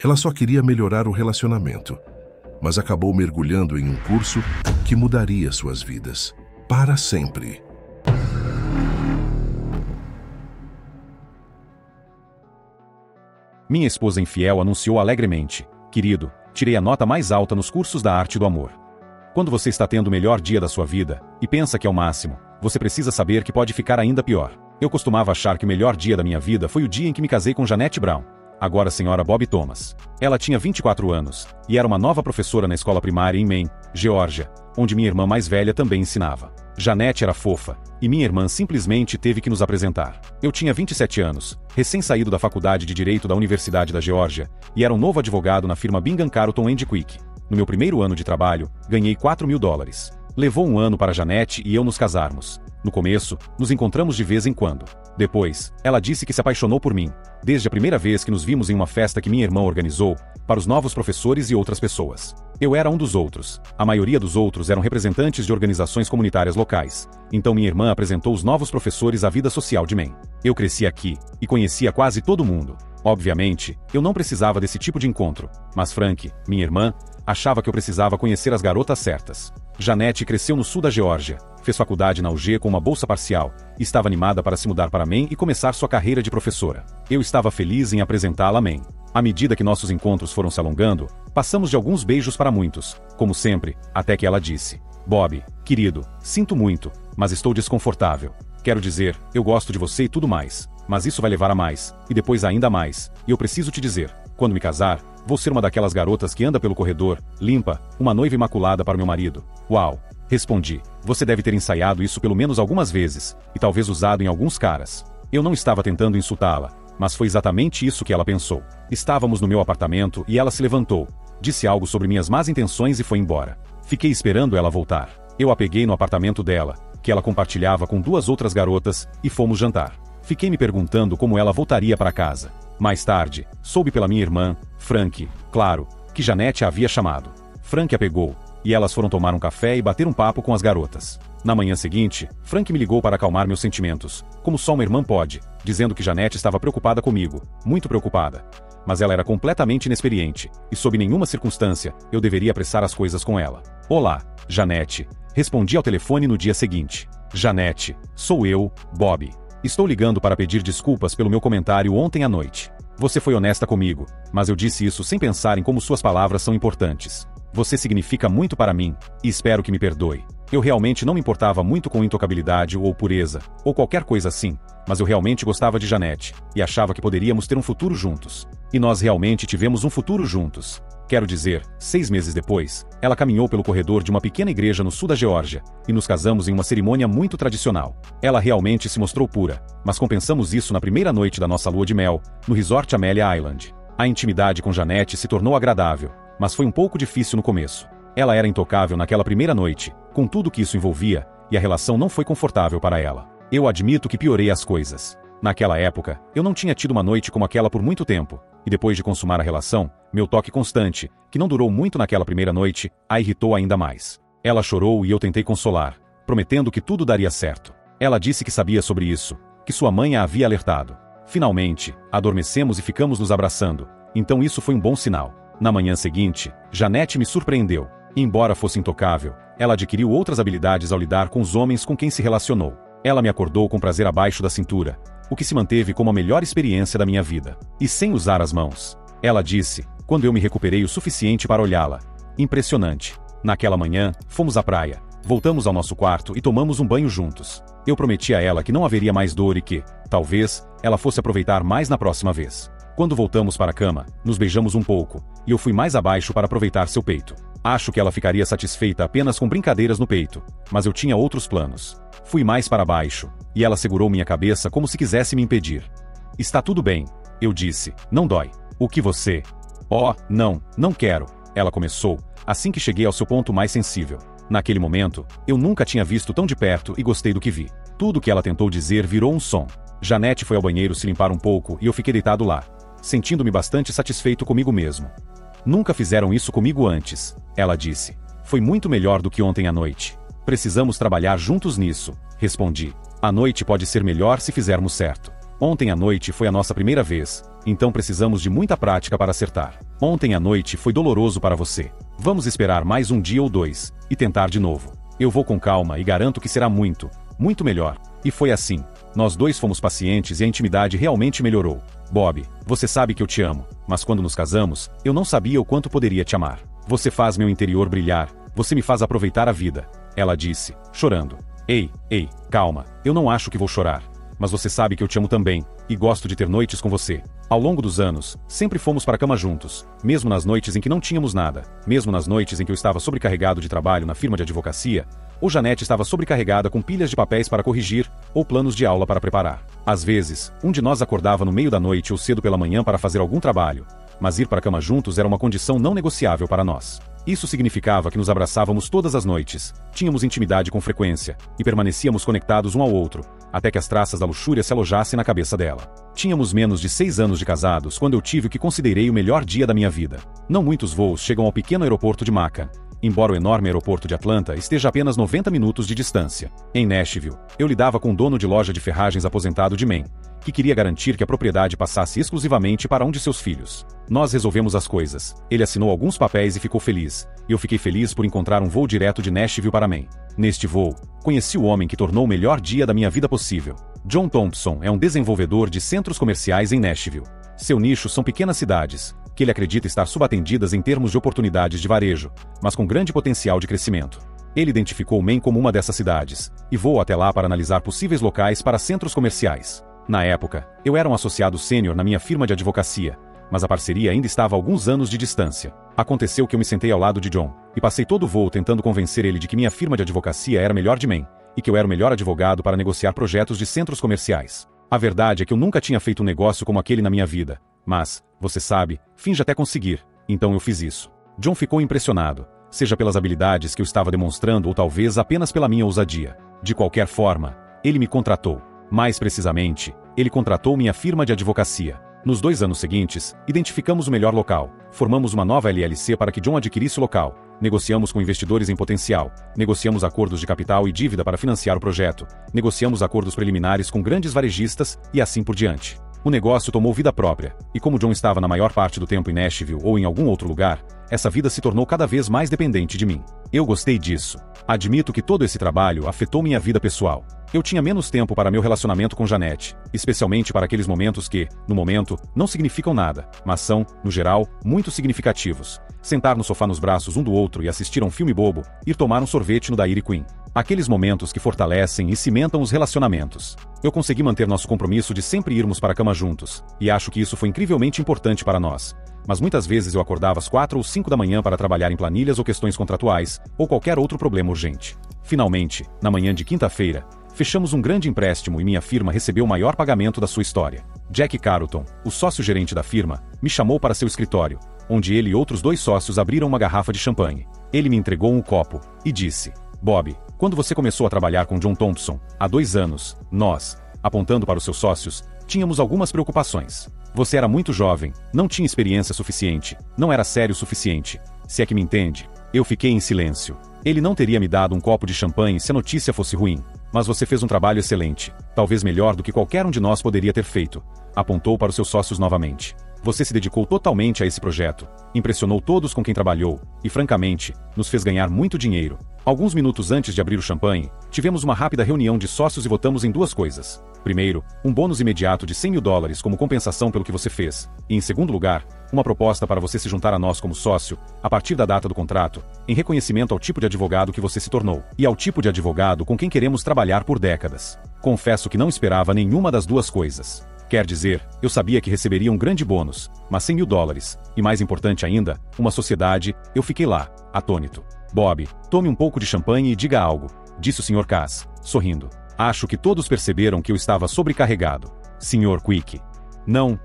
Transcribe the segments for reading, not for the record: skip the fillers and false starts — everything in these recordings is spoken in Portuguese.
Ela só queria melhorar o relacionamento, mas acabou mergulhando em um curso que mudaria suas vidas para sempre. Minha esposa infiel anunciou alegremente: querido, tirei a nota mais alta nos cursos da arte do amor. Quando você está tendo o melhor dia da sua vida, e pensa que é o máximo, você precisa saber que pode ficar ainda pior. Eu costumava achar que o melhor dia da minha vida foi o dia em que me casei com Janete Brown, agora a senhora Bob Thomas. Ela tinha 24 anos, e era uma nova professora na escola primária em Maine, Geórgia, onde minha irmã mais velha também ensinava. Janete era fofa, e minha irmã simplesmente teve que nos apresentar. Eu tinha 27 anos, recém-saído da faculdade de Direito da Universidade da Geórgia, e era um novo advogado na firma Bingham Carlton Quick. No meu primeiro ano de trabalho, ganhei $4.000. Levou um ano para Janete e eu nos casarmos. No começo, nos encontramos de vez em quando. Depois, ela disse que se apaixonou por mim, desde a primeira vez que nos vimos em uma festa que minha irmã organizou, para os novos professores e outras pessoas. Eu era um dos outros. A maioria dos outros eram representantes de organizações comunitárias locais. Então minha irmã apresentou os novos professores à vida social de Maine. Eu cresci aqui, e conhecia quase todo mundo. Obviamente, eu não precisava desse tipo de encontro, mas Frank, minha irmã, achava que eu precisava conhecer as garotas certas. Janete cresceu no sul da Geórgia, fez faculdade na UG com uma bolsa parcial, e estava animada para se mudar para Maine e começar sua carreira de professora. Eu estava feliz em apresentá-la a Maine. À medida que nossos encontros foram se alongando, passamos de alguns beijos para muitos, como sempre, até que ela disse: Bob, querido, sinto muito, mas estou desconfortável. Quero dizer, eu gosto de você e tudo mais, mas isso vai levar a mais, e depois ainda mais, e eu preciso te dizer, quando me casar, vou ser uma daquelas garotas que anda pelo corredor, limpa, uma noiva imaculada para meu marido. Uau! Respondi. Você deve ter ensaiado isso pelo menos algumas vezes, e talvez usado em alguns caras. Eu não estava tentando insultá-la, mas foi exatamente isso que ela pensou. Estávamos no meu apartamento e ela se levantou, disse algo sobre minhas más intenções e foi embora. Fiquei esperando ela voltar. Eu a peguei no apartamento dela, que ela compartilhava com 2 outras garotas, e fomos jantar. Fiquei me perguntando como ela voltaria para casa. Mais tarde, soube pela minha irmã, Frank, claro, que Janete a havia chamado. Frank a pegou, e elas foram tomar um café e bater um papo com as garotas. Na manhã seguinte, Frank me ligou para acalmar meus sentimentos, como só uma irmã pode, dizendo que Janete estava preocupada comigo, muito preocupada. Mas ela era completamente inexperiente, e sob nenhuma circunstância, eu deveria apressar as coisas com ela. Olá, Janete. Respondi ao telefone no dia seguinte. Janete, sou eu, Bob. Estou ligando para pedir desculpas pelo meu comentário ontem à noite. Você foi honesta comigo, mas eu disse isso sem pensar em como suas palavras são importantes. Você significa muito para mim, e espero que me perdoe. Eu realmente não me importava muito com intocabilidade ou pureza, ou qualquer coisa assim, mas eu realmente gostava de Janete, e achava que poderíamos ter um futuro juntos. E nós realmente tivemos um futuro juntos. Quero dizer, 6 meses depois, ela caminhou pelo corredor de uma pequena igreja no sul da Geórgia, e nos casamos em uma cerimônia muito tradicional. Ela realmente se mostrou pura, mas compensamos isso na primeira noite da nossa lua de mel, no Resort Amelia Island. A intimidade com Janete se tornou agradável, mas foi um pouco difícil no começo. Ela era intocável naquela primeira noite, com tudo que isso envolvia, e a relação não foi confortável para ela. Eu admito que piorei as coisas. Naquela época, eu não tinha tido uma noite como aquela por muito tempo, e depois de consumar a relação, meu toque constante, que não durou muito naquela primeira noite, a irritou ainda mais. Ela chorou e eu tentei consolar, prometendo que tudo daria certo. Ela disse que sabia sobre isso, que sua mãe a havia alertado. Finalmente, adormecemos e ficamos nos abraçando, então isso foi um bom sinal. Na manhã seguinte, Janete me surpreendeu. Embora fosse intocável, ela adquiriu outras habilidades ao lidar com os homens com quem se relacionou. Ela me acordou com prazer abaixo da cintura, o que se manteve como a melhor experiência da minha vida. E sem usar as mãos. Ela disse, quando eu me recuperei o suficiente para olhá-la. Impressionante. Naquela manhã, fomos à praia, voltamos ao nosso quarto e tomamos um banho juntos. Eu prometi a ela que não haveria mais dor e que, talvez, ela fosse aproveitar mais na próxima vez. Quando voltamos para a cama, nos beijamos um pouco, e eu fui mais abaixo para aproveitar seu peito. Acho que ela ficaria satisfeita apenas com brincadeiras no peito, mas eu tinha outros planos. Fui mais para baixo, e ela segurou minha cabeça como se quisesse me impedir. Está tudo bem, eu disse, não dói. O que você... Oh, não quero, ela começou, assim que cheguei ao seu ponto mais sensível. Naquele momento, eu nunca tinha visto tão de perto e gostei do que vi. Tudo que ela tentou dizer virou um som. Janete foi ao banheiro se limpar um pouco e eu fiquei deitado lá, sentindo-me bastante satisfeito comigo mesmo. Nunca fizeram isso comigo antes, ela disse. Foi muito melhor do que ontem à noite. Precisamos trabalhar juntos nisso, respondi. A noite pode ser melhor se fizermos certo. Ontem à noite foi a nossa primeira vez, então precisamos de muita prática para acertar. Ontem à noite foi doloroso para você. Vamos esperar mais um dia ou dois, e tentar de novo. Eu vou com calma e garanto que será muito, muito melhor. E foi assim. Nós dois fomos pacientes e a intimidade realmente melhorou. Bob, você sabe que eu te amo, mas quando nos casamos, eu não sabia o quanto poderia te amar. Você faz meu interior brilhar, você me faz aproveitar a vida. Ela disse, chorando. Ei, calma, eu não acho que vou chorar. Mas você sabe que eu te amo também, e gosto de ter noites com você. Ao longo dos anos, sempre fomos para a cama juntos, mesmo nas noites em que não tínhamos nada, mesmo nas noites em que eu estava sobrecarregado de trabalho na firma de advocacia, ou Janete estava sobrecarregada com pilhas de papéis para corrigir, ou planos de aula para preparar. Às vezes, um de nós acordava no meio da noite ou cedo pela manhã para fazer algum trabalho, mas ir para a cama juntos era uma condição não negociável para nós. Isso significava que nos abraçávamos todas as noites, tínhamos intimidade com frequência, e permanecíamos conectados um ao outro, até que as traças da luxúria se alojassem na cabeça dela. Tínhamos menos de 6 anos de casados quando eu tive o que considerei o melhor dia da minha vida. Não muitos voos chegam ao pequeno aeroporto de Macon, embora o enorme aeroporto de Atlanta esteja a apenas 90 minutos de distância. Em Nashville, eu lidava com um dono de loja de ferragens aposentado de Maine, que queria garantir que a propriedade passasse exclusivamente para um de seus filhos. Nós resolvemos as coisas. Ele assinou alguns papéis e ficou feliz. E eu fiquei feliz por encontrar um voo direto de Nashville para Maine. Neste voo, conheci o homem que tornou o melhor dia da minha vida possível. John Thompson é um desenvolvedor de centros comerciais em Nashville. Seu nicho são pequenas cidades, que ele acredita estar subatendidas em termos de oportunidades de varejo, mas com grande potencial de crescimento. Ele identificou Maine como uma dessas cidades, e voou até lá para analisar possíveis locais para centros comerciais. Na época, eu era um associado sênior na minha firma de advocacia, mas a parceria ainda estava a alguns anos de distância. Aconteceu que eu me sentei ao lado de John, e passei todo o voo tentando convencer ele de que minha firma de advocacia era a melhor de Maine, e que eu era o melhor advogado para negociar projetos de centros comerciais. A verdade é que eu nunca tinha feito um negócio como aquele na minha vida, mas, você sabe, finge até conseguir, então eu fiz isso. John ficou impressionado, seja pelas habilidades que eu estava demonstrando ou talvez apenas pela minha ousadia. De qualquer forma, ele me contratou. Mais precisamente, ele contratou minha firma de advocacia. Nos 2 anos seguintes, identificamos o melhor local, formamos uma nova LLC para que John adquirisse o local, negociamos com investidores em potencial, negociamos acordos de capital e dívida para financiar o projeto, negociamos acordos preliminares com grandes varejistas e assim por diante. O negócio tomou vida própria, e como John estava na maior parte do tempo em Nashville ou em algum outro lugar, essa vida se tornou cada vez mais dependente de mim. Eu gostei disso. Admito que todo esse trabalho afetou minha vida pessoal. Eu tinha menos tempo para meu relacionamento com Janete, especialmente para aqueles momentos que, no momento, não significam nada, mas são, no geral, muito significativos. Sentar no sofá nos braços um do outro e assistir a um filme bobo, ir tomar um sorvete no Dairy Queen. Aqueles momentos que fortalecem e cimentam os relacionamentos. Eu consegui manter nosso compromisso de sempre irmos para a cama juntos, e acho que isso foi incrivelmente importante para nós. Mas muitas vezes eu acordava às 4 ou 5 da manhã para trabalhar em planilhas ou questões contratuais, ou qualquer outro problema urgente. Finalmente, na manhã de quinta-feira, fechamos um grande empréstimo e minha firma recebeu o maior pagamento da sua história. Jack Carlton, o sócio-gerente da firma, me chamou para seu escritório, onde ele e outros 2 sócios abriram uma garrafa de champanhe. Ele me entregou um copo e disse: Bob, quando você começou a trabalhar com John Thompson, há 2 anos, nós, apontando para os seus sócios, tínhamos algumas preocupações. Você era muito jovem, não tinha experiência suficiente, não era sério o suficiente. Se é que me entende. Eu fiquei em silêncio. Ele não teria me dado um copo de champanhe se a notícia fosse ruim. Mas você fez um trabalho excelente, talvez melhor do que qualquer um de nós poderia ter feito. Apontou para os seus sócios novamente. Você se dedicou totalmente a esse projeto, impressionou todos com quem trabalhou, e francamente, nos fez ganhar muito dinheiro. Alguns minutos antes de abrir o champanhe, tivemos uma rápida reunião de sócios e votamos em 2 coisas. Primeiro, um bônus imediato de $100 mil como compensação pelo que você fez. E em segundo lugar, uma proposta para você se juntar a nós como sócio, a partir da data do contrato, em reconhecimento ao tipo de advogado que você se tornou, e ao tipo de advogado com quem queremos trabalhar por décadas. Confesso que não esperava nenhuma das 2 coisas. Quer dizer, eu sabia que receberia um grande bônus, mas $100 mil, e mais importante ainda, uma sociedade. Eu fiquei lá, atônito. Bob, tome um pouco de champanhe e diga algo, disse o Sr. Cass, sorrindo. Acho que todos perceberam que eu estava sobrecarregado. Sr. Quick. Não,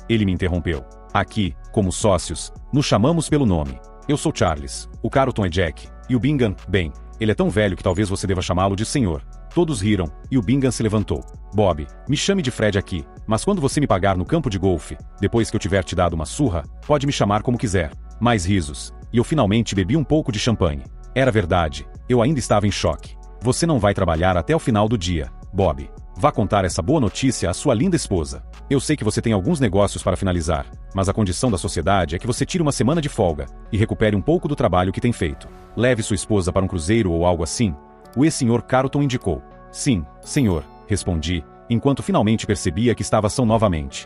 ele me interrompeu. Aqui, como sócios, nos chamamos pelo nome. Eu sou Charles, o Carlton é Jack, e o Bingham, bem, ele é tão velho que talvez você deva chamá-lo de senhor. Todos riram, e o Bingham se levantou. Bob, me chame de Fred aqui, mas quando você me pagar no campo de golfe, depois que eu tiver te dado uma surra, pode me chamar como quiser. Mais risos, e eu finalmente bebi um pouco de champanhe. Era verdade, eu ainda estava em choque. Você não vai trabalhar até o final do dia, Bob. Vá contar essa boa notícia à sua linda esposa. Eu sei que você tem alguns negócios para finalizar, mas a condição da sociedade é que você tire uma semana de folga e recupere um pouco do trabalho que tem feito. Leve sua esposa para um cruzeiro ou algo assim. O ex-senhor Carlton indicou. Sim, senhor, respondi, enquanto finalmente percebia que estava são novamente.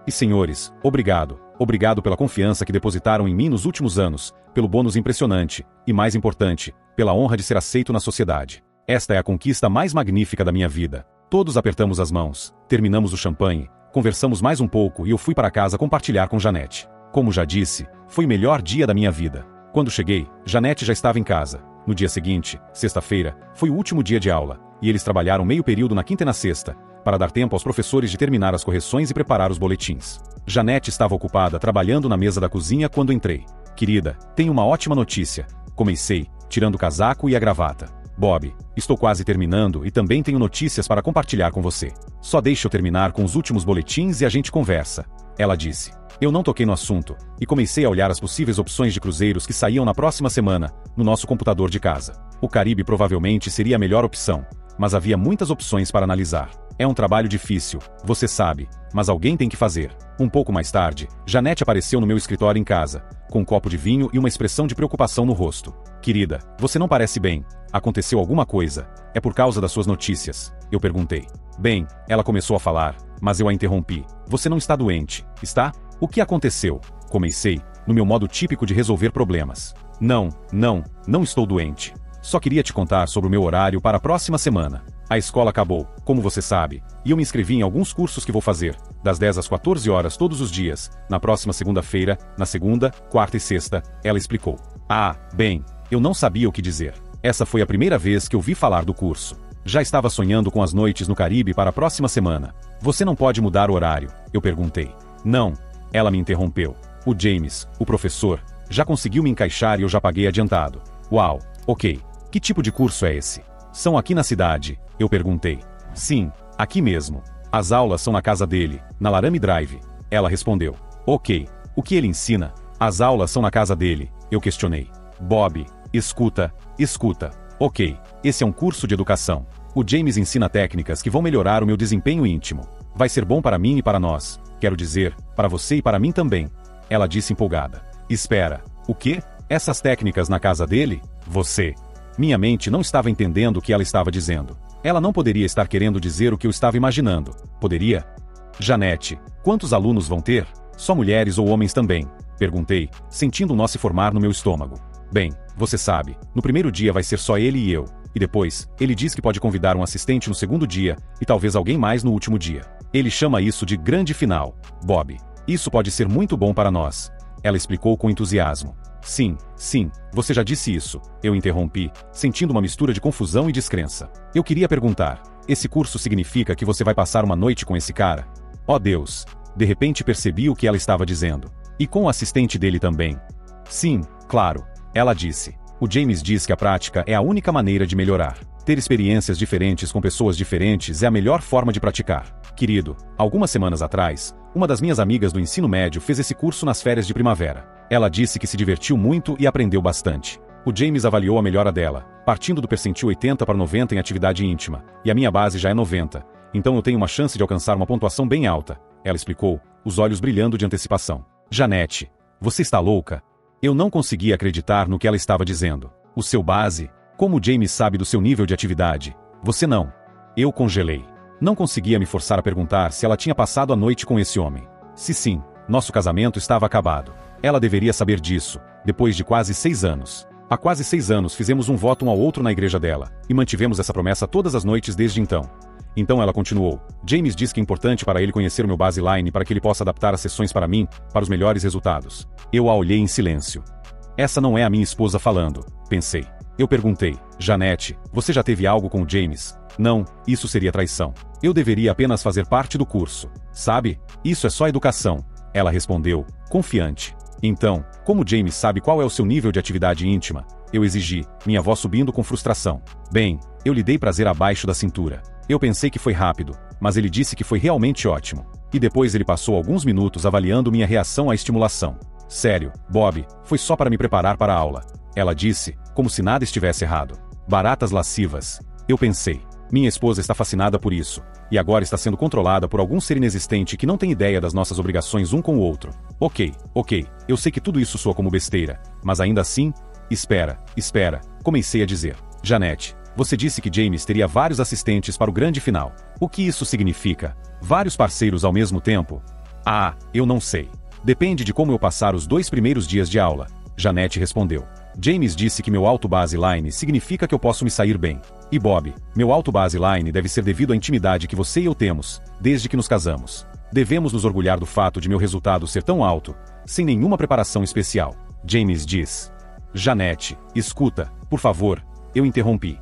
E senhores, obrigado. Obrigado pela confiança que depositaram em mim nos últimos anos, pelo bônus impressionante, e mais importante, pela honra de ser aceito na sociedade. Esta é a conquista mais magnífica da minha vida. Todos apertamos as mãos, terminamos o champanhe, conversamos mais um pouco e eu fui para casa compartilhar com Janete. Como já disse, foi o melhor dia da minha vida. Quando cheguei, Janete já estava em casa. No dia seguinte, sexta-feira, foi o último dia de aula, e eles trabalharam meio período na quinta e na sexta, para dar tempo aos professores de terminar as correções e preparar os boletins. Janete estava ocupada trabalhando na mesa da cozinha quando entrei. Querida, tenho uma ótima notícia. Comecei, tirando o casaco e a gravata. Bob, estou quase terminando e também tenho notícias para compartilhar com você. Só deixe eu terminar com os últimos boletins e a gente conversa. Ela disse. Eu não toquei no assunto, e comecei a olhar as possíveis opções de cruzeiros que saíam na próxima semana, no nosso computador de casa. O Caribe provavelmente seria a melhor opção, mas havia muitas opções para analisar. É um trabalho difícil, você sabe, mas alguém tem que fazer. Um pouco mais tarde, Janete apareceu no meu escritório em casa, com um copo de vinho e uma expressão de preocupação no rosto. Querida, você não parece bem. Aconteceu alguma coisa? É por causa das suas notícias? Eu perguntei. Bem, ela começou a falar, mas eu a interrompi. Você não está doente, está? O que aconteceu? Comecei, no meu modo típico de resolver problemas. Não estou doente. Só queria te contar sobre o meu horário para a próxima semana. A escola acabou, como você sabe, e eu me inscrevi em alguns cursos que vou fazer, das 10 às 14 horas todos os dias, na próxima segunda-feira, na segunda, quarta e sexta, ela explicou. Ah, bem, eu não sabia o que dizer. Essa foi a primeira vez que eu vi falar do curso. Já estava sonhando com as noites no Caribe para a próxima semana. Você não pode mudar o horário? Eu perguntei. Não. Ela me interrompeu. O James, o professor, já conseguiu me encaixar e eu já paguei adiantado. Uau, ok. Que tipo de curso é esse? São aqui na cidade? Eu perguntei. Sim, aqui mesmo. As aulas são na casa dele, na Laramie Drive. Ela respondeu. Ok. O que ele ensina? As aulas são na casa dele. Eu questionei. Bob, escuta. Ok, esse é um curso de educação. O James ensina técnicas que vão melhorar o meu desempenho íntimo. Vai ser bom para mim e para nós. Quero dizer, para você e para mim também. Ela disse empolgada. Espera, o quê? Essas técnicas na casa dele? Você. Minha mente não estava entendendo o que ela estava dizendo. Ela não poderia estar querendo dizer o que eu estava imaginando. Poderia? Janete, quantos alunos vão ter? Só mulheres ou homens também? Perguntei, sentindo um nó se formar no meu estômago. Bem, você sabe, no primeiro dia vai ser só ele e eu. E depois, ele diz que pode convidar um assistente no segundo dia, e talvez alguém mais no último dia. Ele chama isso de grande final. Bob, isso pode ser muito bom para nós. Ela explicou com entusiasmo. Sim, você já disse isso. Eu interrompi, sentindo uma mistura de confusão e descrença. Eu queria perguntar, esse curso significa que você vai passar uma noite com esse cara? Oh Deus! De repente percebi o que ela estava dizendo. E com o assistente dele também. Sim, claro. Ela disse. O James diz que a prática é a única maneira de melhorar. Ter experiências diferentes com pessoas diferentes é a melhor forma de praticar. Querido, algumas semanas atrás, uma das minhas amigas do ensino médio fez esse curso nas férias de primavera. Ela disse que se divertiu muito e aprendeu bastante. O James avaliou a melhora dela, partindo do percentil 80 para 90 em atividade íntima, e a minha base já é 90, então eu tenho uma chance de alcançar uma pontuação bem alta. Ela explicou, os olhos brilhando de antecipação. Janete, você está louca? Eu não conseguia acreditar no que ela estava dizendo. O seu base? Como o James sabe do seu nível de atividade? Você não. Eu congelei. Não conseguia me forçar a perguntar se ela tinha passado a noite com esse homem. Se sim, nosso casamento estava acabado. Ela deveria saber disso, depois de quase 6 anos. Há quase 6 anos fizemos um voto um ao outro na igreja dela, e mantivemos essa promessa todas as noites desde então. Então ela continuou. James diz que é importante para ele conhecer o meu baseline para que ele possa adaptar as sessões para mim, para os melhores resultados. Eu a olhei em silêncio. Essa não é a minha esposa falando, pensei. Eu perguntei, Janete, você já teve algo com o James? Não, isso seria traição. Eu deveria apenas fazer parte do curso. Sabe? Isso é só educação. Ela respondeu, confiante. Então, como James sabe qual é o seu nível de atividade íntima? Eu exigi, minha voz subindo com frustração. Bem, eu lhe dei prazer abaixo da cintura. Eu pensei que foi rápido, mas ele disse que foi realmente ótimo. E depois ele passou alguns minutos avaliando minha reação à estimulação. Sério, Bob, foi só para me preparar para a aula. Ela disse, como se nada estivesse errado. Baratas lascivas. Eu pensei. Minha esposa está fascinada por isso, e agora está sendo controlada por algum ser inexistente que não tem ideia das nossas obrigações um com o outro. Ok, eu sei que tudo isso soa como besteira, mas ainda assim... Espera, comecei a dizer. Janete, você disse que James teria vários assistentes para o grande final. O que isso significa? Vários parceiros ao mesmo tempo? Ah, eu não sei. Depende de como eu passar os 2 primeiros dias de aula. Janete respondeu. James disse que meu alto baseline significa que eu posso me sair bem. E Bob, meu alto baseline deve ser devido à intimidade que você e eu temos, desde que nos casamos. Devemos nos orgulhar do fato de meu resultado ser tão alto, sem nenhuma preparação especial. James diz. Janete, escuta, por favor, eu interrompi.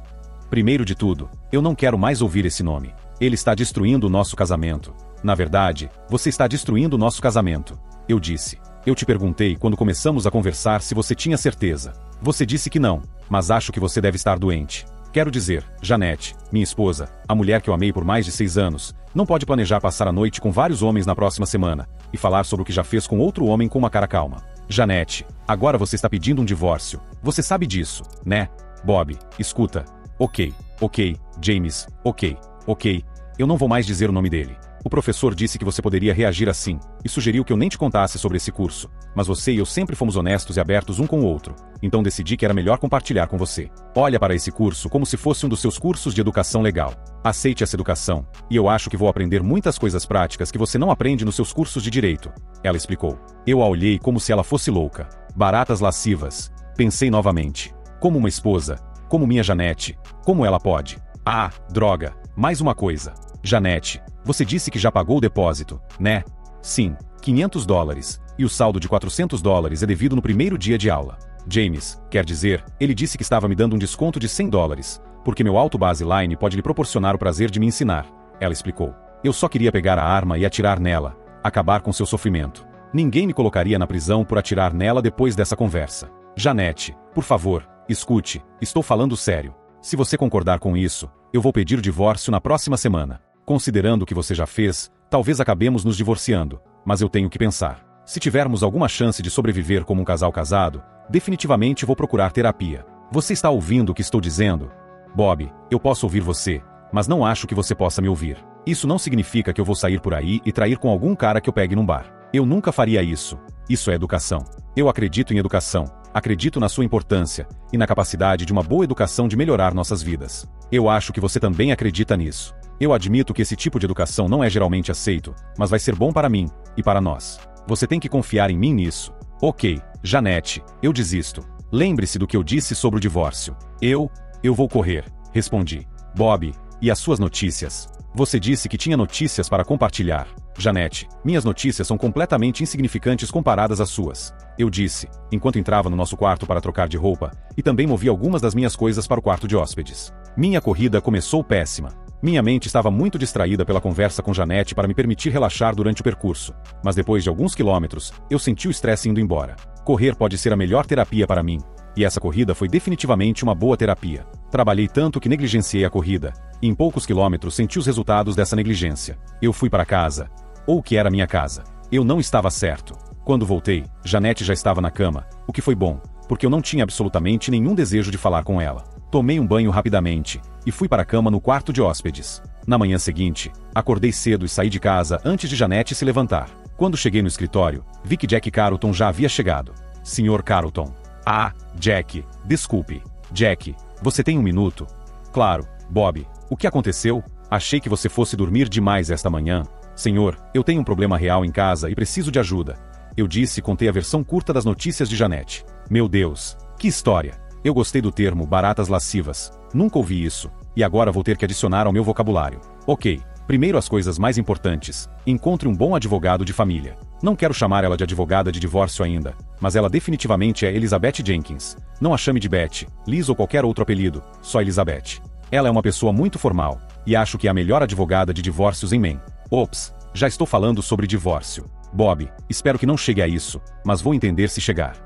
Primeiro de tudo, eu não quero mais ouvir esse nome. Ele está destruindo o nosso casamento. Na verdade, você está destruindo o nosso casamento. Eu disse. Eu te perguntei quando começamos a conversar se você tinha certeza. Você disse que não, mas acho que você deve estar doente. Quero dizer, Janete, minha esposa, a mulher que eu amei por mais de 6 anos, não pode planejar passar a noite com vários homens na próxima semana e falar sobre o que já fez com outro homem com uma cara calma. Janete, agora você está pedindo um divórcio. Você sabe disso, né? Bob, escuta. Ok, James, ok. Eu não vou mais dizer o nome dele. O professor disse que você poderia reagir assim, e sugeriu que eu nem te contasse sobre esse curso, mas você e eu sempre fomos honestos e abertos um com o outro, então decidi que era melhor compartilhar com você. Olha para esse curso como se fosse um dos seus cursos de educação legal. Aceite essa educação, e eu acho que vou aprender muitas coisas práticas que você não aprende nos seus cursos de direito. Ela explicou. Eu a olhei como se ela fosse louca. Baratas lascivas. Pensei novamente. Como uma esposa, como minha Janete, como ela pode? Ah, droga, mais uma coisa. Janete, você disse que já pagou o depósito, né? Sim, $500, e o saldo de $400 é devido no primeiro dia de aula. James, quer dizer, ele disse que estava me dando um desconto de $100, porque meu alto baseline pode lhe proporcionar o prazer de me ensinar. Ela explicou. Eu só queria pegar a arma e atirar nela, acabar com seu sofrimento. Ninguém me colocaria na prisão por atirar nela depois dessa conversa. Janete, por favor, escute, estou falando sério. Se você concordar com isso, eu vou pedir o divórcio na próxima semana. Considerando o que você já fez, talvez acabemos nos divorciando, mas eu tenho que pensar. Se tivermos alguma chance de sobreviver como um casal casado, definitivamente vou procurar terapia. Você está ouvindo o que estou dizendo? Bob, eu posso ouvir você, mas não acho que você possa me ouvir. Isso não significa que eu vou sair por aí e trair com algum cara que eu pegue num bar. Eu nunca faria isso. Isso é educação. Eu acredito em educação. Acredito na sua importância e na capacidade de uma boa educação de melhorar nossas vidas. Eu acho que você também acredita nisso. Eu admito que esse tipo de educação não é geralmente aceito, mas vai ser bom para mim e para nós. Você tem que confiar em mim nisso. Ok, Janete, eu desisto. Lembre-se do que eu disse sobre o divórcio. Eu vou correr, respondi. Bob, e as suas notícias? Você disse que tinha notícias para compartilhar. Janete, minhas notícias são completamente insignificantes comparadas às suas. Eu disse, enquanto entrava no nosso quarto para trocar de roupa, e também movi algumas das minhas coisas para o quarto de hóspedes. Minha corrida começou péssima. Minha mente estava muito distraída pela conversa com Janete para me permitir relaxar durante o percurso, mas depois de alguns quilômetros, eu senti o estresse indo embora. Correr pode ser a melhor terapia para mim, e essa corrida foi definitivamente uma boa terapia. Trabalhei tanto que negligenciei a corrida, e em poucos quilômetros senti os resultados dessa negligência. Eu fui para casa, ou o que era minha casa. Eu não estava certo. Quando voltei, Janete já estava na cama, o que foi bom, porque eu não tinha absolutamente nenhum desejo de falar com ela. Tomei um banho rapidamente, e fui para a cama no quarto de hóspedes. Na manhã seguinte, acordei cedo e saí de casa antes de Janete se levantar. Quando cheguei no escritório, vi que Jack Carlton já havia chegado. Sr. Carlton. Ah, Jack, desculpe. Jack, você tem um minuto? Claro, Bob. O que aconteceu? Achei que você fosse dormir demais esta manhã. Senhor, eu tenho um problema real em casa e preciso de ajuda. Eu disse e contei a versão curta das notícias de Janete. Meu Deus, que história! Eu gostei do termo baratas lascivas. Nunca ouvi isso. E agora vou ter que adicionar ao meu vocabulário. Ok, primeiro as coisas mais importantes. Encontre um bom advogado de família. Não quero chamar ela de advogada de divórcio ainda, mas ela definitivamente é Elizabeth Jenkins. Não a chame de Beth, Liz ou qualquer outro apelido, só Elizabeth. Ela é uma pessoa muito formal, e acho que é a melhor advogada de divórcios em Maine. Ops, já estou falando sobre divórcio. Bob, espero que não chegue a isso, mas vou entender se chegar.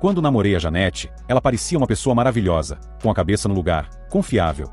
Quando namorei a Janete, ela parecia uma pessoa maravilhosa, com a cabeça no lugar, confiável.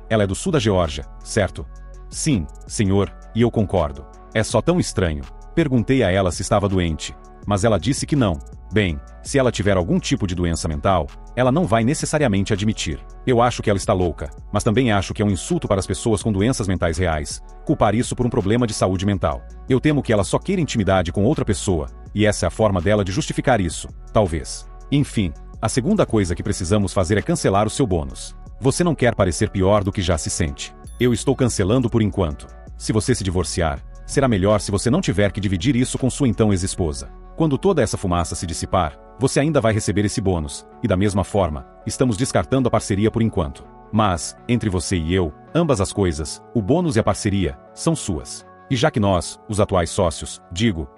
Ela é do sul da Geórgia, certo? Sim, senhor, e eu concordo. É só tão estranho. Perguntei a ela se estava doente, mas ela disse que não. Bem, se ela tiver algum tipo de doença mental, ela não vai necessariamente admitir. Eu acho que ela está louca, mas também acho que é um insulto para as pessoas com doenças mentais reais, culpar isso por um problema de saúde mental. Eu temo que ela só queira intimidade com outra pessoa, e essa é a forma dela de justificar isso, talvez. Enfim, a segunda coisa que precisamos fazer é cancelar o seu bônus. Você não quer parecer pior do que já se sente. Eu estou cancelando por enquanto. Se você se divorciar, será melhor se você não tiver que dividir isso com sua então ex-esposa. Quando toda essa fumaça se dissipar, você ainda vai receber esse bônus, e da mesma forma, estamos descartando a parceria por enquanto. Mas, entre você e eu, ambas as coisas, o bônus e a parceria, são suas. E já que nós, os atuais sócios,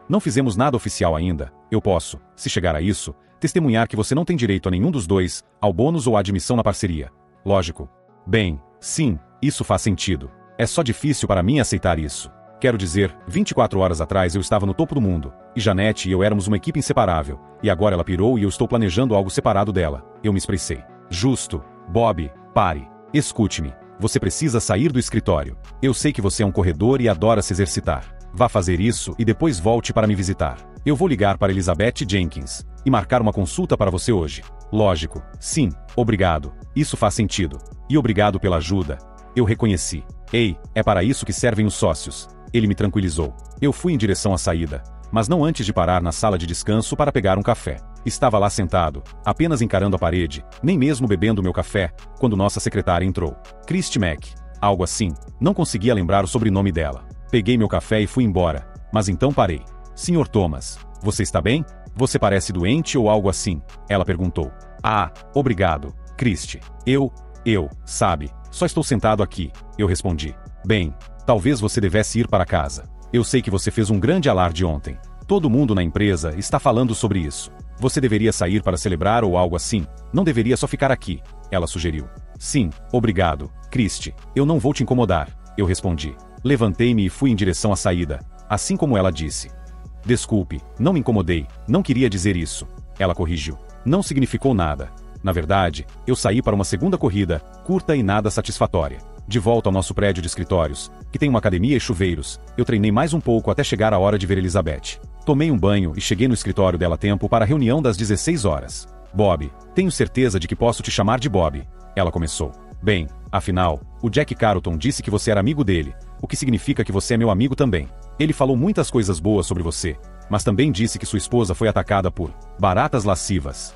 não fizemos nada oficial ainda, eu posso, se chegar a isso, testemunhar que você não tem direito a nenhum dos dois, ao bônus ou à admissão na parceria. Lógico. Bem, sim, isso faz sentido. É só difícil para mim aceitar isso. Quero dizer, 24 horas atrás eu estava no topo do mundo, e Janete e eu éramos uma equipe inseparável, e agora ela pirou e eu estou planejando algo separado dela. Eu me expressei. Justo. Bob, pare. Escute-me. Você precisa sair do escritório. Eu sei que você é um corredor e adora se exercitar. Vá fazer isso e depois volte para me visitar. Eu vou ligar para Elizabeth Jenkins e marcar uma consulta para você hoje. Lógico. Sim, obrigado. Isso faz sentido. E obrigado pela ajuda. Eu reconheci. Ei, é para isso que servem os sócios. Ele me tranquilizou. Eu fui em direção à saída, mas não antes de parar na sala de descanso para pegar um café. Estava lá sentado, apenas encarando a parede, nem mesmo bebendo meu café, quando nossa secretária entrou. Christy Mack. Algo assim. Não conseguia lembrar o sobrenome dela. Peguei meu café e fui embora, mas então parei. Sr. Thomas, você está bem? Você parece doente ou algo assim? Ela perguntou. Ah, obrigado, Christy. Sabe, só estou sentado aqui, eu respondi. Bem, talvez você devesse ir para casa. Eu sei que você fez um grande alarde ontem. Todo mundo na empresa está falando sobre isso. Você deveria sair para celebrar ou algo assim. Não deveria só ficar aqui, ela sugeriu. Sim, obrigado, Christy. Eu não vou te incomodar, eu respondi. Levantei-me e fui em direção à saída, assim como ela disse. Desculpe, não me incomodei, não queria dizer isso. Ela corrigiu. Não significou nada. Na verdade, eu saí para uma segunda corrida, curta e nada satisfatória. De volta ao nosso prédio de escritórios, que tem uma academia e chuveiros, eu treinei mais um pouco até chegar a hora de ver Elizabeth. Tomei um banho e cheguei no escritório dela a tempo para a reunião das 16 horas. Bob, tenho certeza de que posso te chamar de Bob. Ela começou. Bem, afinal, o Jack Carlton disse que você era amigo dele, o que significa que você é meu amigo também. Ele falou muitas coisas boas sobre você, mas também disse que sua esposa foi atacada por baratas lascivas.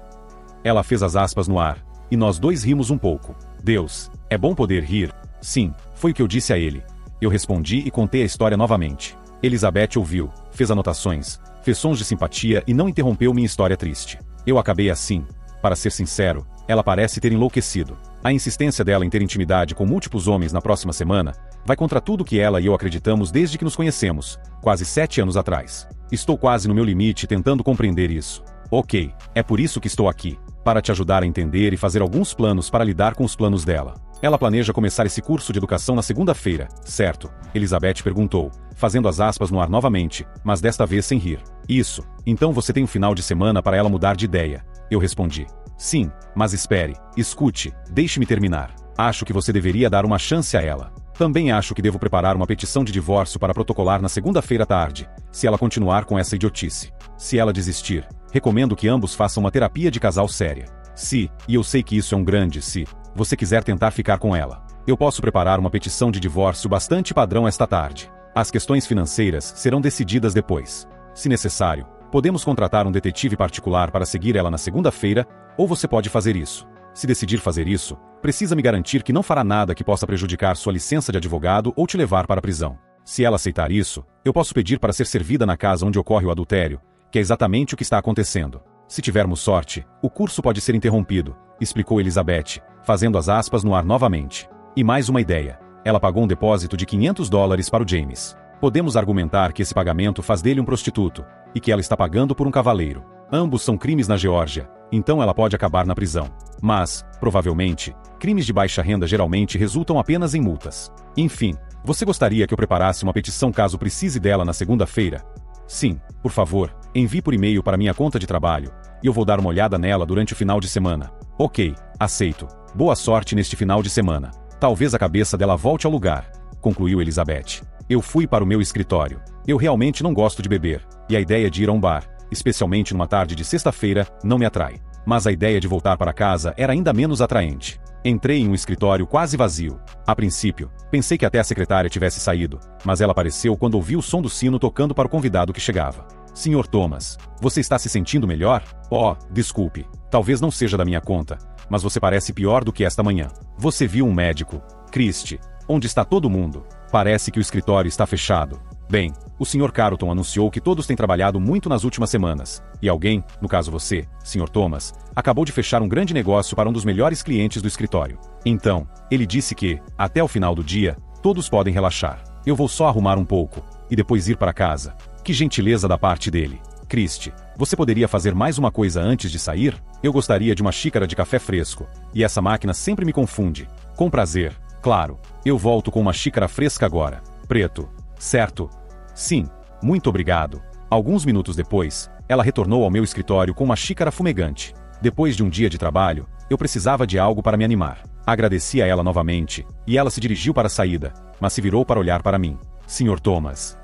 Ela fez as aspas no ar, e nós dois rimos um pouco. Deus, é bom poder rir. Sim, foi o que eu disse a ele. Eu respondi e contei a história novamente. Elizabeth ouviu, fez anotações, fez sons de simpatia e não interrompeu minha história triste. Eu acabei assim. Para ser sincero, ela parece ter enlouquecido. A insistência dela em ter intimidade com múltiplos homens na próxima semana vai contra tudo que ela e eu acreditamos desde que nos conhecemos, quase 7 anos atrás. Estou quase no meu limite tentando compreender isso. Ok, é por isso que estou aqui, para te ajudar a entender e fazer alguns planos para lidar com os planos dela. Ela planeja começar esse curso de educação na segunda-feira, certo? Elizabeth perguntou, fazendo as aspas no ar novamente, mas desta vez sem rir. Isso, então você tem um final de semana para ela mudar de ideia. Eu respondi. Sim, mas espere, escute, deixe-me terminar. Acho que você deveria dar uma chance a ela. Também acho que devo preparar uma petição de divórcio para protocolar na segunda-feira à tarde, se ela continuar com essa idiotice. Se ela desistir, recomendo que ambos façam uma terapia de casal séria. Se, e eu sei que isso é um grande se, você quiser tentar ficar com ela, eu posso preparar uma petição de divórcio bastante padrão esta tarde. As questões financeiras serão decididas depois. Se necessário, podemos contratar um detetive particular para seguir ela na segunda-feira, ou você pode fazer isso. Se decidir fazer isso, precisa me garantir que não fará nada que possa prejudicar sua licença de advogado ou te levar para a prisão. Se ela aceitar isso, eu posso pedir para ser servida na casa onde ocorre o adultério, que é exatamente o que está acontecendo. Se tivermos sorte, o curso pode ser interrompido, explicou Elizabeth, fazendo as aspas no ar novamente. E mais uma ideia. Ela pagou um depósito de $500 para o James. Podemos argumentar que esse pagamento faz dele um prostituto, e que ela está pagando por um cavaleiro. Ambos são crimes na Geórgia, então ela pode acabar na prisão. Mas, provavelmente, crimes de baixa renda geralmente resultam apenas em multas. Enfim, você gostaria que eu preparasse uma petição caso precise dela na segunda-feira? Sim, por favor, envie por e-mail para minha conta de trabalho, e eu vou dar uma olhada nela durante o final de semana. Ok, aceito. Boa sorte neste final de semana. Talvez a cabeça dela volte ao lugar, concluiu Elizabeth. Eu fui para o meu escritório. Eu realmente não gosto de beber, e a ideia de ir a um bar, especialmente numa tarde de sexta-feira, não me atrai. Mas a ideia de voltar para casa era ainda menos atraente. Entrei em um escritório quase vazio. A princípio, pensei que até a secretária tivesse saído, mas ela apareceu quando ouvi o som do sino tocando para o convidado que chegava. Sr. Thomas, você está se sentindo melhor? Oh, desculpe, talvez não seja da minha conta, mas você parece pior do que esta manhã. Você viu um médico? Christie, onde está todo mundo? Parece que o escritório está fechado. Bem, o Sr. Carlton anunciou que todos têm trabalhado muito nas últimas semanas, e alguém, no caso você, Sr. Thomas, acabou de fechar um grande negócio para um dos melhores clientes do escritório. Então, ele disse que, até o final do dia, todos podem relaxar. Eu vou só arrumar um pouco, e depois ir para casa. Que gentileza da parte dele. Christie, você poderia fazer mais uma coisa antes de sair? Eu gostaria de uma xícara de café fresco, e essa máquina sempre me confunde. Com prazer, claro, eu volto com uma xícara fresca agora. Preto, certo? Sim, muito obrigado. Alguns minutos depois, ela retornou ao meu escritório com uma xícara fumegante. Depois de um dia de trabalho, eu precisava de algo para me animar. Agradeci a ela novamente, e ela se dirigiu para a saída, mas se virou para olhar para mim. Sr. Thomas.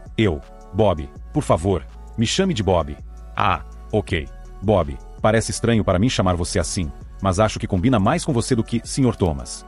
Bob, por favor, me chame de Bob. Ah, ok. Bob, parece estranho para mim chamar você assim, mas acho que combina mais com você do que Sr. Thomas.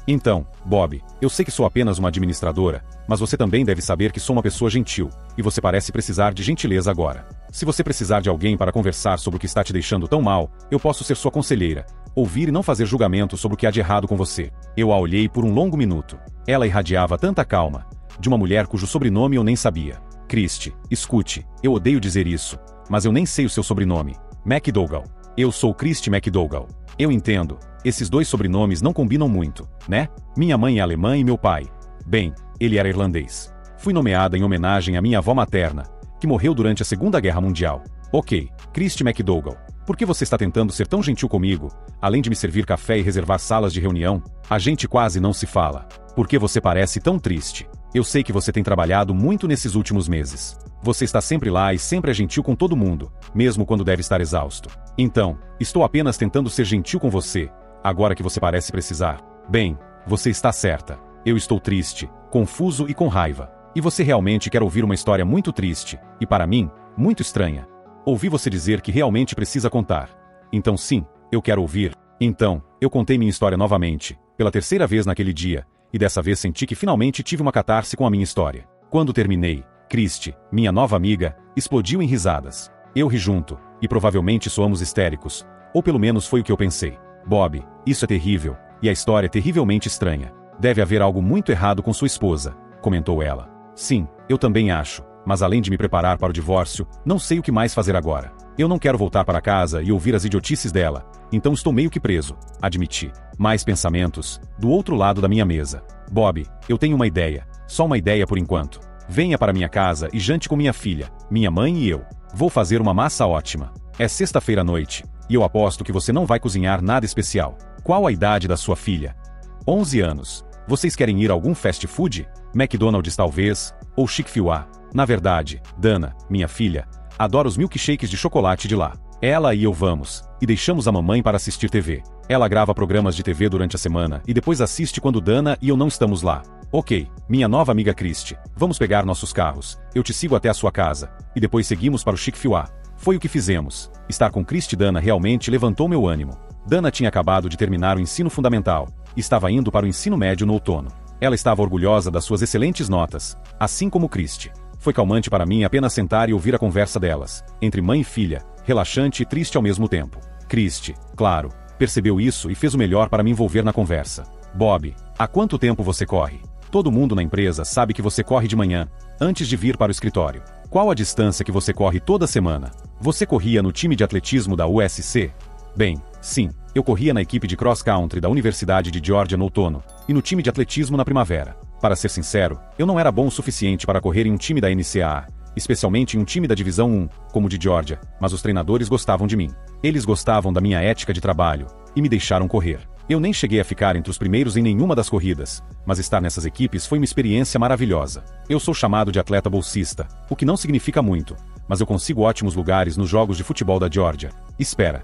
Então, Bob, eu sei que sou apenas uma administradora, mas você também deve saber que sou uma pessoa gentil, e você parece precisar de gentileza agora. Se você precisar de alguém para conversar sobre o que está te deixando tão mal, eu posso ser sua conselheira, ouvir e não fazer julgamento sobre o que há de errado com você. Eu a olhei por um longo minuto. Ela irradiava tanta calma, de uma mulher cujo sobrenome eu nem sabia. Christie, escute, eu odeio dizer isso, mas eu nem sei o seu sobrenome. McDougall. Eu sou Christie McDougall. Eu entendo, esses dois sobrenomes não combinam muito, né? Minha mãe é alemã e meu pai, bem, ele era irlandês. Fui nomeada em homenagem à minha avó materna, que morreu durante a Segunda Guerra Mundial. Ok, Christie McDougall, por que você está tentando ser tão gentil comigo, além de me servir café e reservar salas de reunião? A gente quase não se fala. Por que você parece tão triste? Eu sei que você tem trabalhado muito nesses últimos meses. Você está sempre lá e sempre é gentil com todo mundo, mesmo quando deve estar exausto. Então, estou apenas tentando ser gentil com você, agora que você parece precisar. Bem, você está certa. Eu estou triste, confuso e com raiva. E você realmente quer ouvir uma história muito triste, e para mim, muito estranha. Ouvi você dizer que realmente precisa contar. Então sim, eu quero ouvir. Então, eu contei minha história novamente, pela terceira vez naquele dia, e dessa vez senti que finalmente tive uma catarse com a minha história. Quando terminei, Christie, minha nova amiga, explodiu em risadas. Eu ri junto, e provavelmente soamos histéricos, ou pelo menos foi o que eu pensei. Bob, isso é terrível, e a história é terrivelmente estranha. Deve haver algo muito errado com sua esposa, comentou ela. Sim, eu também acho, mas além de me preparar para o divórcio, não sei o que mais fazer agora. Eu não quero voltar para casa e ouvir as idiotices dela, então estou meio que preso, admiti. Mais pensamentos, do outro lado da minha mesa. Bob, eu tenho uma ideia, só uma ideia por enquanto. Venha para minha casa e jante com minha filha, minha mãe e eu. Vou fazer uma massa ótima. É sexta-feira à noite, e eu aposto que você não vai cozinhar nada especial. Qual a idade da sua filha? 11 anos. Vocês querem ir a algum fast food? McDonald's talvez, ou Chick-fil-A. Na verdade, Dana, minha filha, adora os milkshakes de chocolate de lá. Ela e eu vamos, e deixamos a mamãe para assistir TV. Ela grava programas de TV durante a semana e depois assiste quando Dana e eu não estamos lá. Ok, minha nova amiga Christie, vamos pegar nossos carros, eu te sigo até a sua casa, e depois seguimos para o Chick-fil-A. Foi o que fizemos. Estar com Christie e Dana realmente levantou meu ânimo. Dana tinha acabado de terminar o ensino fundamental, e estava indo para o ensino médio no outono. Ela estava orgulhosa das suas excelentes notas, assim como Christie. Foi calmante para mim apenas sentar e ouvir a conversa delas, entre mãe e filha, relaxante e triste ao mesmo tempo. Christie, claro, percebeu isso e fez o melhor para me envolver na conversa. Bob, há quanto tempo você corre? Todo mundo na empresa sabe que você corre de manhã, antes de vir para o escritório. Qual a distância que você corre toda semana? Você corria no time de atletismo da USC? Bem, sim, eu corria na equipe de cross-country da Universidade de Georgia no outono, e no time de atletismo na primavera. Para ser sincero, eu não era bom o suficiente para correr em um time da NCAA, especialmente em um time da Divisão 1, como o de Georgia, mas os treinadores gostavam de mim. Eles gostavam da minha ética de trabalho, e me deixaram correr. Eu nem cheguei a ficar entre os primeiros em nenhuma das corridas, mas estar nessas equipes foi uma experiência maravilhosa. Eu sou chamado de atleta bolsista, o que não significa muito, mas eu consigo ótimos lugares nos jogos de futebol da Georgia. Espera.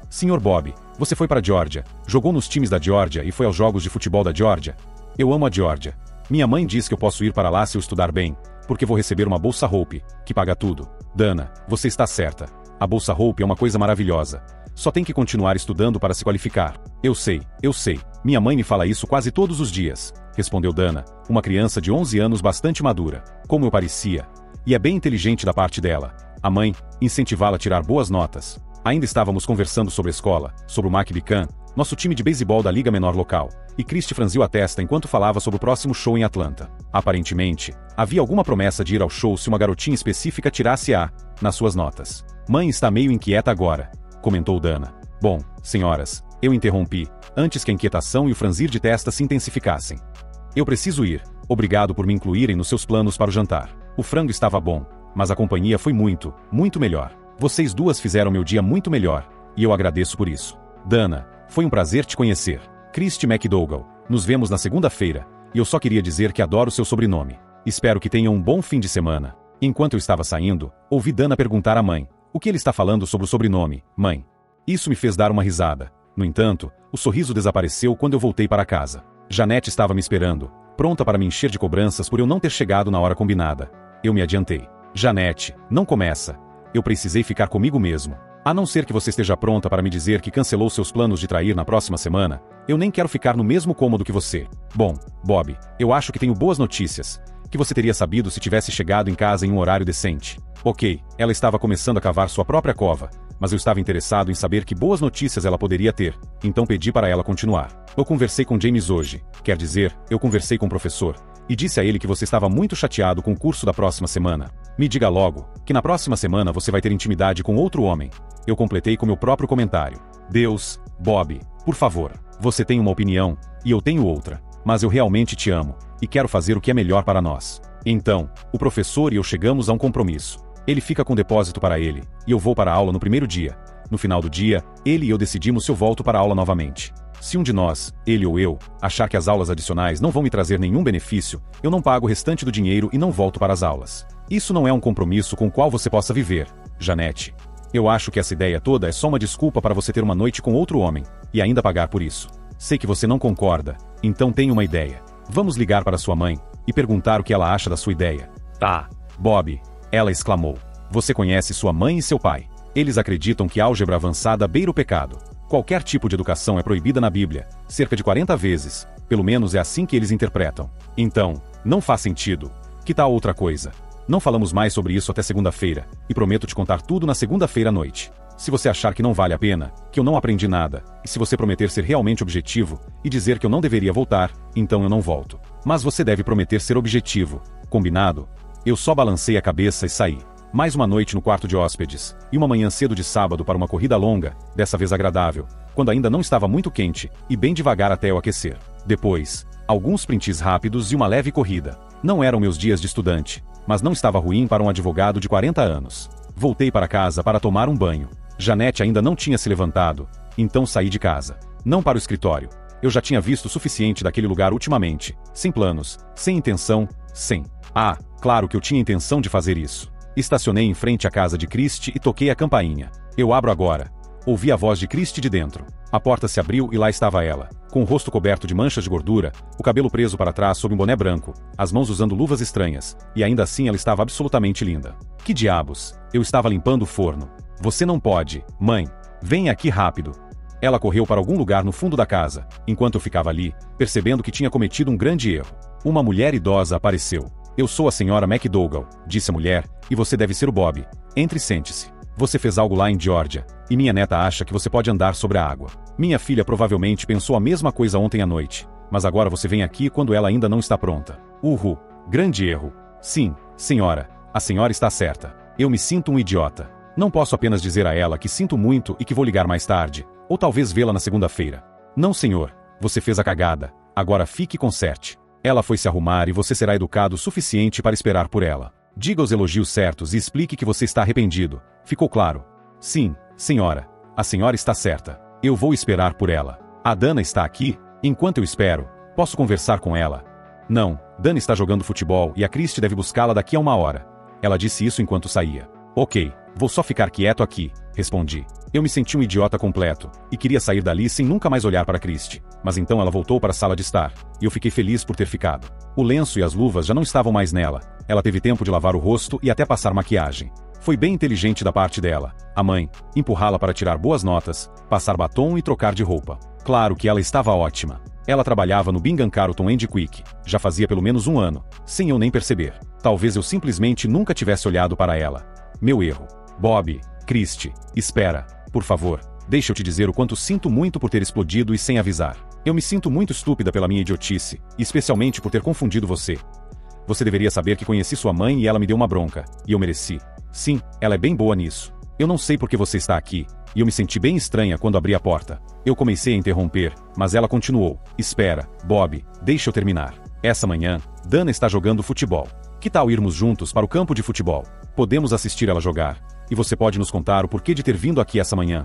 Sr. Bob, você foi para a Georgia, jogou nos times da Georgia e foi aos jogos de futebol da Georgia? Eu amo a Georgia. Minha mãe diz que eu posso ir para lá se eu estudar bem, porque vou receber uma bolsa Hope, que paga tudo. Dana, você está certa. A bolsa Hope é uma coisa maravilhosa. Só tem que continuar estudando para se qualificar. Eu sei. Minha mãe me fala isso quase todos os dias, respondeu Dana, uma criança de 11 anos bastante madura, como eu parecia. E é bem inteligente da parte dela. A mãe, incentivá-la a tirar boas notas. Ainda estávamos conversando sobre a escola, sobre o Macbican, nosso time de beisebol da liga menor local, e Christy franziu a testa enquanto falava sobre o próximo show em Atlanta. Aparentemente, havia alguma promessa de ir ao show se uma garotinha específica tirasse A nas suas notas. Mãe está meio inquieta agora, comentou Dana. Bom, senhoras, eu interrompi, antes que a inquietação e o franzir de testa se intensificassem. Eu preciso ir. Obrigado por me incluírem nos seus planos para o jantar. O frango estava bom, mas a companhia foi muito melhor. Vocês duas fizeram meu dia muito melhor, e eu agradeço por isso. Dana, foi um prazer te conhecer. Christy McDougall, nos vemos na segunda-feira, e eu só queria dizer que adoro seu sobrenome. Espero que tenham um bom fim de semana. Enquanto eu estava saindo, ouvi Dana perguntar à mãe, o que ele está falando sobre o sobrenome, mãe? Isso me fez dar uma risada. No entanto, o sorriso desapareceu quando eu voltei para casa. Janete estava me esperando, pronta para me encher de cobranças por eu não ter chegado na hora combinada. Eu me adiantei. Janete, não começa. Eu precisei ficar comigo mesmo. A não ser que você esteja pronta para me dizer que cancelou seus planos de trair na próxima semana, eu nem quero ficar no mesmo cômodo que você. Bom, Bob, eu acho que tenho boas notícias. Que você teria sabido se tivesse chegado em casa em um horário decente. Ok, ela estava começando a cavar sua própria cova, mas eu estava interessado em saber que boas notícias ela poderia ter, então pedi para ela continuar. Eu conversei com James hoje, quer dizer, eu conversei com o professor, e disse a ele que você estava muito chateado com o curso da próxima semana. Me diga logo, que na próxima semana você vai ter intimidade com outro homem. Eu completei com meu próprio comentário. Deus, Bob, por favor, você tem uma opinião, e eu tenho outra, mas eu realmente te amo, e quero fazer o que é melhor para nós. Então, o professor e eu chegamos a um compromisso. Ele fica com depósito para ele, e eu vou para a aula no primeiro dia. No final do dia, ele e eu decidimos se eu volto para a aula novamente. Se um de nós, ele ou eu, achar que as aulas adicionais não vão me trazer nenhum benefício, eu não pago o restante do dinheiro e não volto para as aulas. Isso não é um compromisso com o qual você possa viver, Janete. Eu acho que essa ideia toda é só uma desculpa para você ter uma noite com outro homem, e ainda pagar por isso. Sei que você não concorda, então tenho uma ideia. Vamos ligar para sua mãe e perguntar o que ela acha da sua ideia. Tá. Bob, ela exclamou. Você conhece sua mãe e seu pai. Eles acreditam que álgebra avançada beira o pecado. Qualquer tipo de educação é proibida na Bíblia, cerca de 40 vezes. Pelo menos é assim que eles interpretam. Então, não faz sentido. Que tal outra coisa? Não falamos mais sobre isso até segunda-feira, e prometo te contar tudo na segunda-feira à noite. Se você achar que não vale a pena, que eu não aprendi nada, e se você prometer ser realmente objetivo, e dizer que eu não deveria voltar, então eu não volto. Mas você deve prometer ser objetivo. Combinado? Eu só balancei a cabeça e saí. Mais uma noite no quarto de hóspedes, e uma manhã cedo de sábado para uma corrida longa, dessa vez agradável, quando ainda não estava muito quente, e bem devagar até eu aquecer. Depois, alguns sprints rápidos e uma leve corrida. Não eram meus dias de estudante, mas não estava ruim para um advogado de 40 anos. Voltei para casa para tomar um banho. Janete ainda não tinha se levantado, então saí de casa. Não para o escritório. Eu já tinha visto o suficiente daquele lugar ultimamente, sem planos, sem intenção, sem... Ah, claro que eu tinha intenção de fazer isso. Estacionei em frente à casa de Christy e toquei a campainha. Eu abro agora. Ouvi a voz de Christy de dentro. A porta se abriu e lá estava ela, com o rosto coberto de manchas de gordura, o cabelo preso para trás sob um boné branco, as mãos usando luvas estranhas, e ainda assim ela estava absolutamente linda. Que diabos? Eu estava limpando o forno. Você não pode, mãe. Venha aqui rápido. Ela correu para algum lugar no fundo da casa, enquanto eu ficava ali, percebendo que tinha cometido um grande erro. Uma mulher idosa apareceu. Eu sou a senhora McDougall, disse a mulher, e você deve ser o Bob. Entre e sente-se. Você fez algo lá em Geórgia, e minha neta acha que você pode andar sobre a água. Minha filha provavelmente pensou a mesma coisa ontem à noite, mas agora você vem aqui quando ela ainda não está pronta. Grande erro. Sim, senhora, a senhora está certa. Eu me sinto um idiota. Não posso apenas dizer a ela que sinto muito e que vou ligar mais tarde, ou talvez vê-la na segunda-feira. Não, senhor, você fez a cagada, agora fique e conserte. Ela foi se arrumar e você será educado o suficiente para esperar por ela. Diga os elogios certos e explique que você está arrependido. Ficou claro? Sim, senhora. A senhora está certa. Eu vou esperar por ela. A Dana está aqui? Enquanto eu espero, posso conversar com ela? Não, Dana está jogando futebol e a Christy deve buscá-la daqui a uma hora. Ela disse isso enquanto saía. Ok, vou só ficar quieto aqui, respondi. Eu me senti um idiota completo, e queria sair dali sem nunca mais olhar para Christy. mas então ela voltou para a sala de estar, e eu fiquei feliz por ter ficado. O lenço e as luvas já não estavam mais nela, ela teve tempo de lavar o rosto e até passar maquiagem. Foi bem inteligente da parte dela, a mãe, empurrá-la para tirar boas notas, passar batom e trocar de roupa. Claro que ela estava ótima. Ela trabalhava no Bingham Carlton Quick, já fazia pelo menos um ano, sem eu nem perceber. Talvez eu simplesmente nunca tivesse olhado para ela. Meu erro. Bob, Christy, espera, por favor, deixa eu te dizer o quanto sinto muito por ter explodido e sem avisar. Eu me sinto muito estúpida pela minha idiotice, especialmente por ter confundido você. Você deveria saber que conheci sua mãe e ela me deu uma bronca, e eu mereci. Sim, ela é bem boa nisso. Eu não sei por que você está aqui, e eu me senti bem estranha quando abri a porta. Eu comecei a interromper, mas ela continuou. Espera, Bob, deixa eu terminar. Essa manhã, Dana está jogando futebol. Que tal irmos juntos para o campo de futebol? Podemos assistir ela jogar. E você pode nos contar o porquê de ter vindo aqui essa manhã?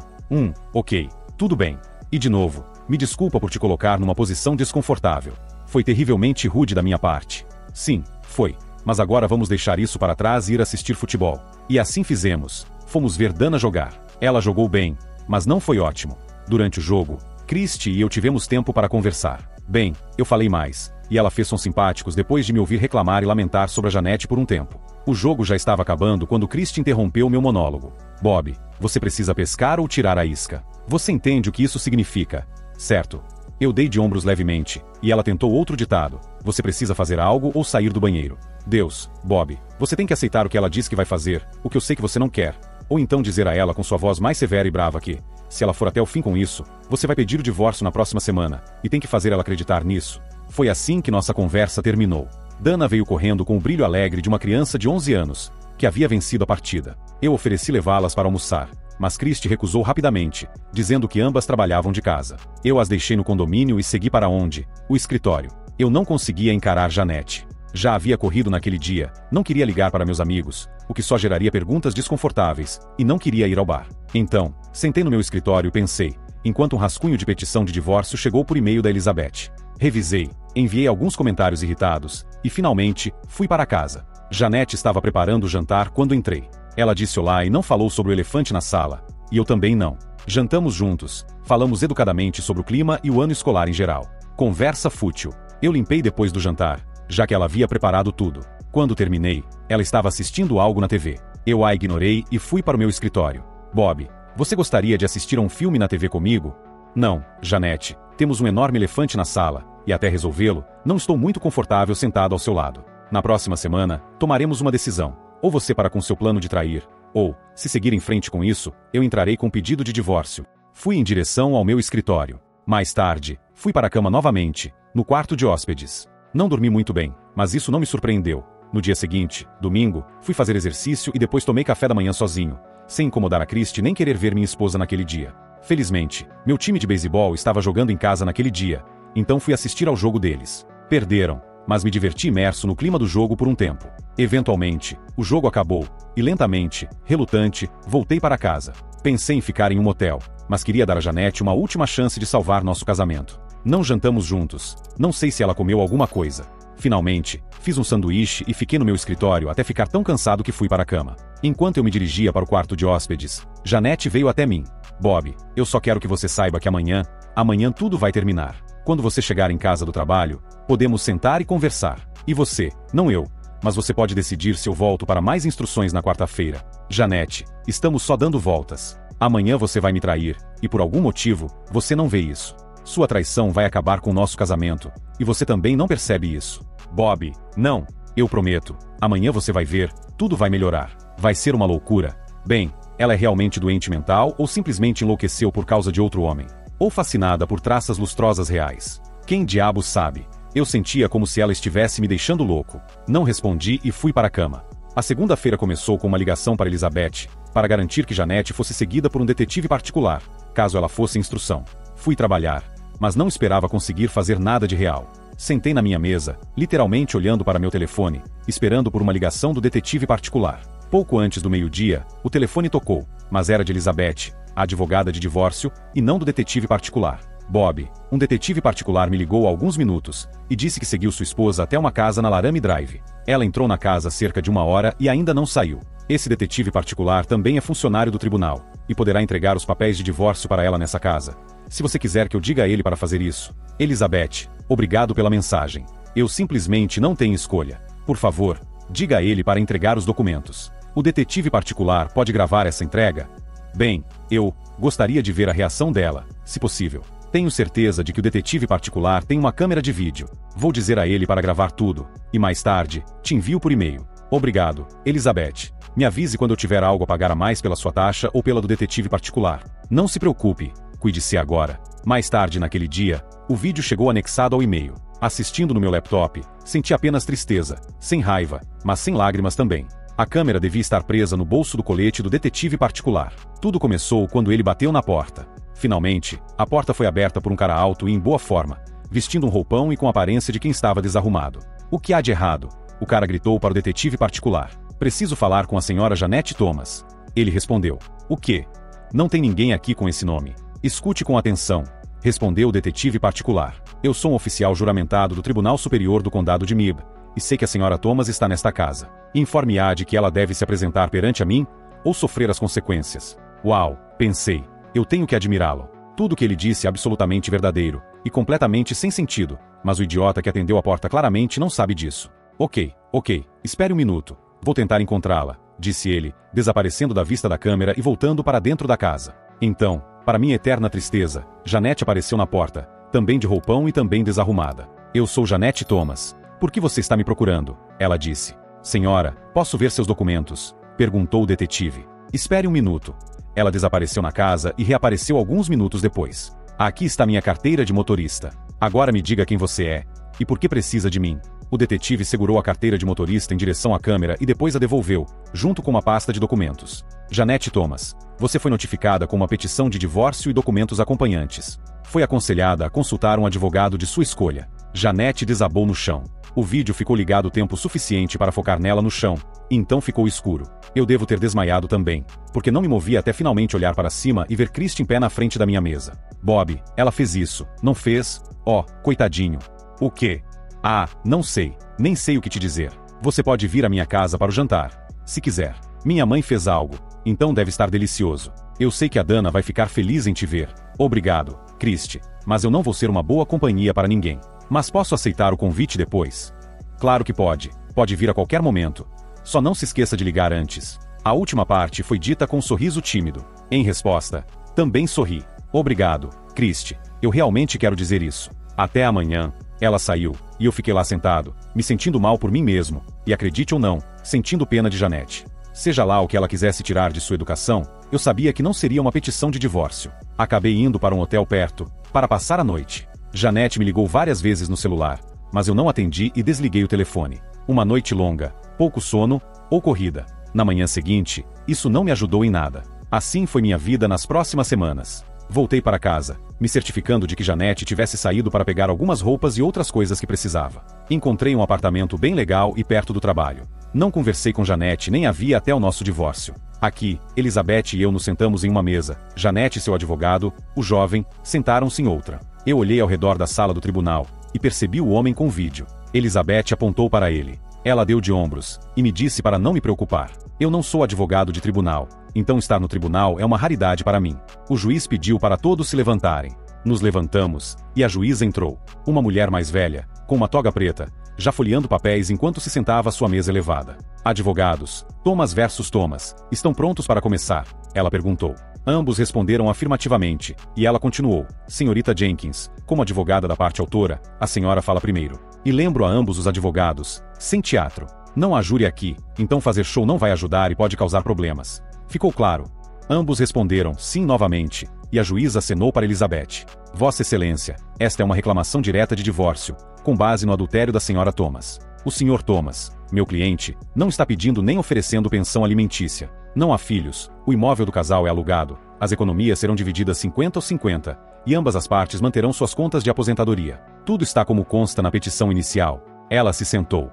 Ok, tudo bem. E de novo, me desculpa por te colocar numa posição desconfortável. Foi terrivelmente rude da minha parte. Sim, foi. Mas agora vamos deixar isso para trás e ir assistir futebol. E assim fizemos. Fomos ver Dana jogar. Ela jogou bem, mas não foi ótimo. Durante o jogo, Christy e eu tivemos tempo para conversar. Bem, eu falei mais, e ela fez sons simpáticos depois de me ouvir reclamar e lamentar sobre a Janete por um tempo. O jogo já estava acabando quando Christy interrompeu meu monólogo. Bob, você precisa pescar ou tirar a isca. Você entende o que isso significa, certo? Eu dei de ombros levemente, e ela tentou outro ditado. Você precisa fazer algo ou sair do banheiro. Deus, Bob, você tem que aceitar o que ela diz que vai fazer, o que eu sei que você não quer. Ou então dizer a ela com sua voz mais severa e brava que, se ela for até o fim com isso, você vai pedir o divórcio na próxima semana, e tem que fazer ela acreditar nisso. Foi assim que nossa conversa terminou. Dana veio correndo com o brilho alegre de uma criança de 11 anos, que havia vencido a partida. Eu ofereci levá-las para almoçar, mas Christy recusou rapidamente, dizendo que ambas trabalhavam de casa. Eu as deixei no condomínio e segui para onde? O escritório. Eu não conseguia encarar Janete. Já havia corrido naquele dia, não queria ligar para meus amigos, o que só geraria perguntas desconfortáveis, e não queria ir ao bar. Então, sentei no meu escritório e pensei, enquanto um rascunho de petição de divórcio chegou por e-mail da Elizabeth. Revisei, enviei alguns comentários irritados, e finalmente, fui para casa. Janete estava preparando o jantar quando entrei. Ela disse olá e não falou sobre o elefante na sala, e eu também não. Jantamos juntos, falamos educadamente sobre o clima e o ano escolar em geral. Conversa fútil. Eu limpei depois do jantar, já que ela havia preparado tudo. Quando terminei, ela estava assistindo algo na TV. Eu a ignorei e fui para o meu escritório. Bob, você gostaria de assistir a um filme na TV comigo? Não, Janete, temos um enorme elefante na sala, e até resolvê-lo, não estou muito confortável sentado ao seu lado. Na próxima semana, tomaremos uma decisão. Ou você para com seu plano de trair, ou, se seguir em frente com isso, eu entrarei com pedido de divórcio. Fui em direção ao meu escritório. Mais tarde, fui para a cama novamente, no quarto de hóspedes. Não dormi muito bem, mas isso não me surpreendeu. No dia seguinte, domingo, fui fazer exercício e depois tomei café da manhã sozinho, sem incomodar a Christy nem querer ver minha esposa naquele dia. Felizmente, meu time de beisebol estava jogando em casa naquele dia, então fui assistir ao jogo deles. Perderam, mas me diverti imerso no clima do jogo por um tempo. Eventualmente, o jogo acabou, e lentamente, relutante, voltei para casa. Pensei em ficar em um motel, mas queria dar a Janete uma última chance de salvar nosso casamento. Não jantamos juntos, não sei se ela comeu alguma coisa. Finalmente, fiz um sanduíche e fiquei no meu escritório até ficar tão cansado que fui para a cama. Enquanto eu me dirigia para o quarto de hóspedes, Janete veio até mim. Bob, eu só quero que você saiba que amanhã tudo vai terminar. Quando você chegar em casa do trabalho, podemos sentar e conversar. E você, não eu, mas você pode decidir se eu volto para mais instruções na quarta-feira. Janete, estamos só dando voltas. Amanhã você vai me trair, e por algum motivo, você não vê isso. Sua traição vai acabar com o nosso casamento, e você também não percebe isso. Bob, não, eu prometo, amanhã você vai ver, tudo vai melhorar. Vai ser uma loucura. Bem, ela é realmente doente mental ou simplesmente enlouqueceu por causa de outro homem? Ou fascinada por traças lustrosas reais? Quem diabos sabe? Eu sentia como se ela estivesse me deixando louco. Não respondi e fui para a cama. A segunda-feira começou com uma ligação para Elizabeth, para garantir que Janete fosse seguida por um detetive particular, caso ela fosse instrução. Fui trabalhar, mas não esperava conseguir fazer nada de real. Sentei na minha mesa, literalmente olhando para meu telefone, esperando por uma ligação do detetive particular. Pouco antes do meio-dia, o telefone tocou, mas era de Elizabeth, a advogada de divórcio, e não do detetive particular. Bob, um detetive particular me ligou há alguns minutos, e disse que seguiu sua esposa até uma casa na Laramie Drive. Ela entrou na casa há cerca de 1 hora e ainda não saiu. Esse detetive particular também é funcionário do tribunal, e poderá entregar os papéis de divórcio para ela nessa casa. Se você quiser que eu diga a ele para fazer isso. Elizabeth, obrigado pela mensagem. Eu simplesmente não tenho escolha. Por favor, diga a ele para entregar os documentos. O detetive particular pode gravar essa entrega? Bem, eu gostaria de ver a reação dela, se possível. Tenho certeza de que o detetive particular tem uma câmera de vídeo. Vou dizer a ele para gravar tudo, e mais tarde, te envio por e-mail. Obrigado, Elizabeth. Me avise quando eu tiver algo a pagar a mais pela sua taxa ou pela do detetive particular. Não se preocupe, cuide-se agora. Mais tarde naquele dia, o vídeo chegou anexado ao e-mail. Assistindo no meu laptop, senti apenas tristeza, sem raiva, mas sem lágrimas também. A câmera devia estar presa no bolso do colete do detetive particular. Tudo começou quando ele bateu na porta. Finalmente, a porta foi aberta por um cara alto e em boa forma, vestindo um roupão e com a aparência de quem estava desarrumado. O que há de errado? O cara gritou para o detetive particular. Preciso falar com a senhora Janete Thomas. Ele respondeu. O quê? Não tem ninguém aqui com esse nome. Escute com atenção, respondeu o detetive particular. Eu sou um oficial juramentado do Tribunal Superior do Condado de Mib, e sei que a senhora Thomas está nesta casa. Informe-a de que ela deve se apresentar perante a mim, ou sofrer as consequências. Uau, pensei. Eu tenho que admirá-lo. Tudo o que ele disse é absolutamente verdadeiro, e completamente sem sentido, mas o idiota que atendeu a porta claramente não sabe disso. Ok, espere um minuto. Vou tentar encontrá-la, disse ele, desaparecendo da vista da câmera e voltando para dentro da casa. Então, para minha eterna tristeza, Janete apareceu na porta, também de roupão e também desarrumada. Eu sou Janete Thomas. Por que você está me procurando? Ela disse. Senhora, posso ver seus documentos? Perguntou o detetive. Espere um minuto. Ela desapareceu na casa e reapareceu alguns minutos depois. Aqui está minha carteira de motorista. Agora me diga quem você é e por que precisa de mim. O detetive segurou a carteira de motorista em direção à câmera e depois a devolveu, junto com uma pasta de documentos. Janete Thomas, você foi notificada com uma petição de divórcio e documentos acompanhantes. Foi aconselhada a consultar um advogado de sua escolha. Janete desabou no chão. O vídeo ficou ligado tempo suficiente para focar nela no chão, e então ficou escuro. Eu devo ter desmaiado também, porque não me movi até finalmente olhar para cima e ver Christie em pé na frente da minha mesa. Bob, ela fez isso, não fez? Oh, coitadinho. O quê? Ah, não sei, nem sei o que te dizer. Você pode vir à minha casa para o jantar, se quiser. Minha mãe fez algo, então deve estar delicioso. Eu sei que a Dana vai ficar feliz em te ver. Obrigado, Christie, mas eu não vou ser uma boa companhia para ninguém. Mas posso aceitar o convite depois? Claro que pode. Pode vir a qualquer momento. Só não se esqueça de ligar antes. A última parte foi dita com um sorriso tímido. Em resposta, também sorri. Obrigado, Christie. Eu realmente quero dizer isso. Até amanhã. Ela saiu, e eu fiquei lá sentado, me sentindo mal por mim mesmo, e acredite ou não, sentindo pena de Janete. Seja lá o que ela quisesse tirar de sua educação, eu sabia que não seria uma petição de divórcio. Acabei indo para um hotel perto, para passar a noite. Janete me ligou várias vezes no celular, mas eu não atendi e desliguei o telefone. Uma noite longa, pouco sono, ou corrida. Na manhã seguinte, isso não me ajudou em nada. Assim foi minha vida nas próximas semanas. Voltei para casa, me certificando de que Janete tivesse saído para pegar algumas roupas e outras coisas que precisava. Encontrei um apartamento bem legal e perto do trabalho. Não conversei com Janete nem havia até o nosso divórcio. Aqui, Elizabeth e eu nos sentamos em uma mesa. Janete e seu advogado, o jovem, sentaram-se em outra. Eu olhei ao redor da sala do tribunal e percebi o homem com vídeo. Elizabeth apontou para ele. Ela deu de ombros e me disse para não me preocupar. Eu não sou advogado de tribunal, então estar no tribunal é uma raridade para mim. O juiz pediu para todos se levantarem. Nos levantamos, e a juíza entrou. Uma mulher mais velha, com uma toga preta, já folheando papéis enquanto se sentava à sua mesa elevada. Advogados, Thomas versus Thomas, estão prontos para começar? Ela perguntou. Ambos responderam afirmativamente, e ela continuou. Senhorita Jenkins, como advogada da parte autora, a senhora fala primeiro. E lembro a ambos os advogados, sem teatro. Não há júri aqui, então fazer show não vai ajudar e pode causar problemas. Ficou claro? Ambos responderam sim novamente, e a juíza acenou para Elizabeth. Vossa Excelência, esta é uma reclamação direta de divórcio, com base no adultério da senhora Thomas. O senhor Thomas, meu cliente, não está pedindo nem oferecendo pensão alimentícia. Não há filhos, o imóvel do casal é alugado, as economias serão divididas 50 ou 50, e ambas as partes manterão suas contas de aposentadoria. Tudo está como consta na petição inicial. Ela se sentou.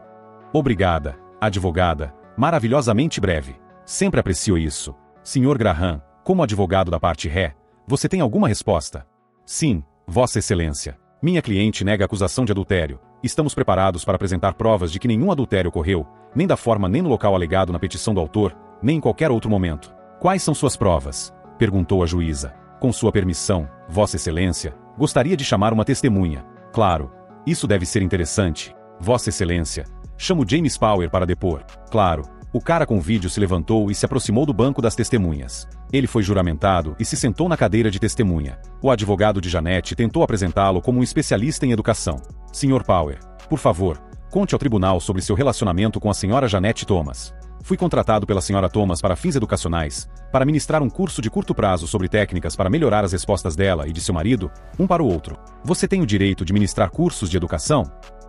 Obrigada, advogada, maravilhosamente breve. Sempre aprecio isso. Sr. Graham, como advogado da parte ré, você tem alguma resposta? Sim, Vossa Excelência. Minha cliente nega a acusação de adultério. Estamos preparados para apresentar provas de que nenhum adultério ocorreu, nem da forma nem no local alegado na petição do autor, nem em qualquer outro momento. Quais são suas provas? Perguntou a juíza. Com sua permissão, Vossa Excelência, gostaria de chamar uma testemunha. Claro. Isso deve ser interessante. Vossa Excelência, chamo James Power para depor. Claro. O cara com o vídeo se levantou e se aproximou do banco das testemunhas. Ele foi juramentado e se sentou na cadeira de testemunha. O advogado de Janete tentou apresentá-lo como um especialista em educação. Sr. Power, por favor, conte ao tribunal sobre seu relacionamento com a Sra. Janete Thomas. Fui contratado pela Sra. Thomas para fins educacionais, para ministrar um curso de curto prazo sobre técnicas para melhorar as respostas dela e de seu marido, um para o outro. Você tem o direito de ministrar cursos de educação?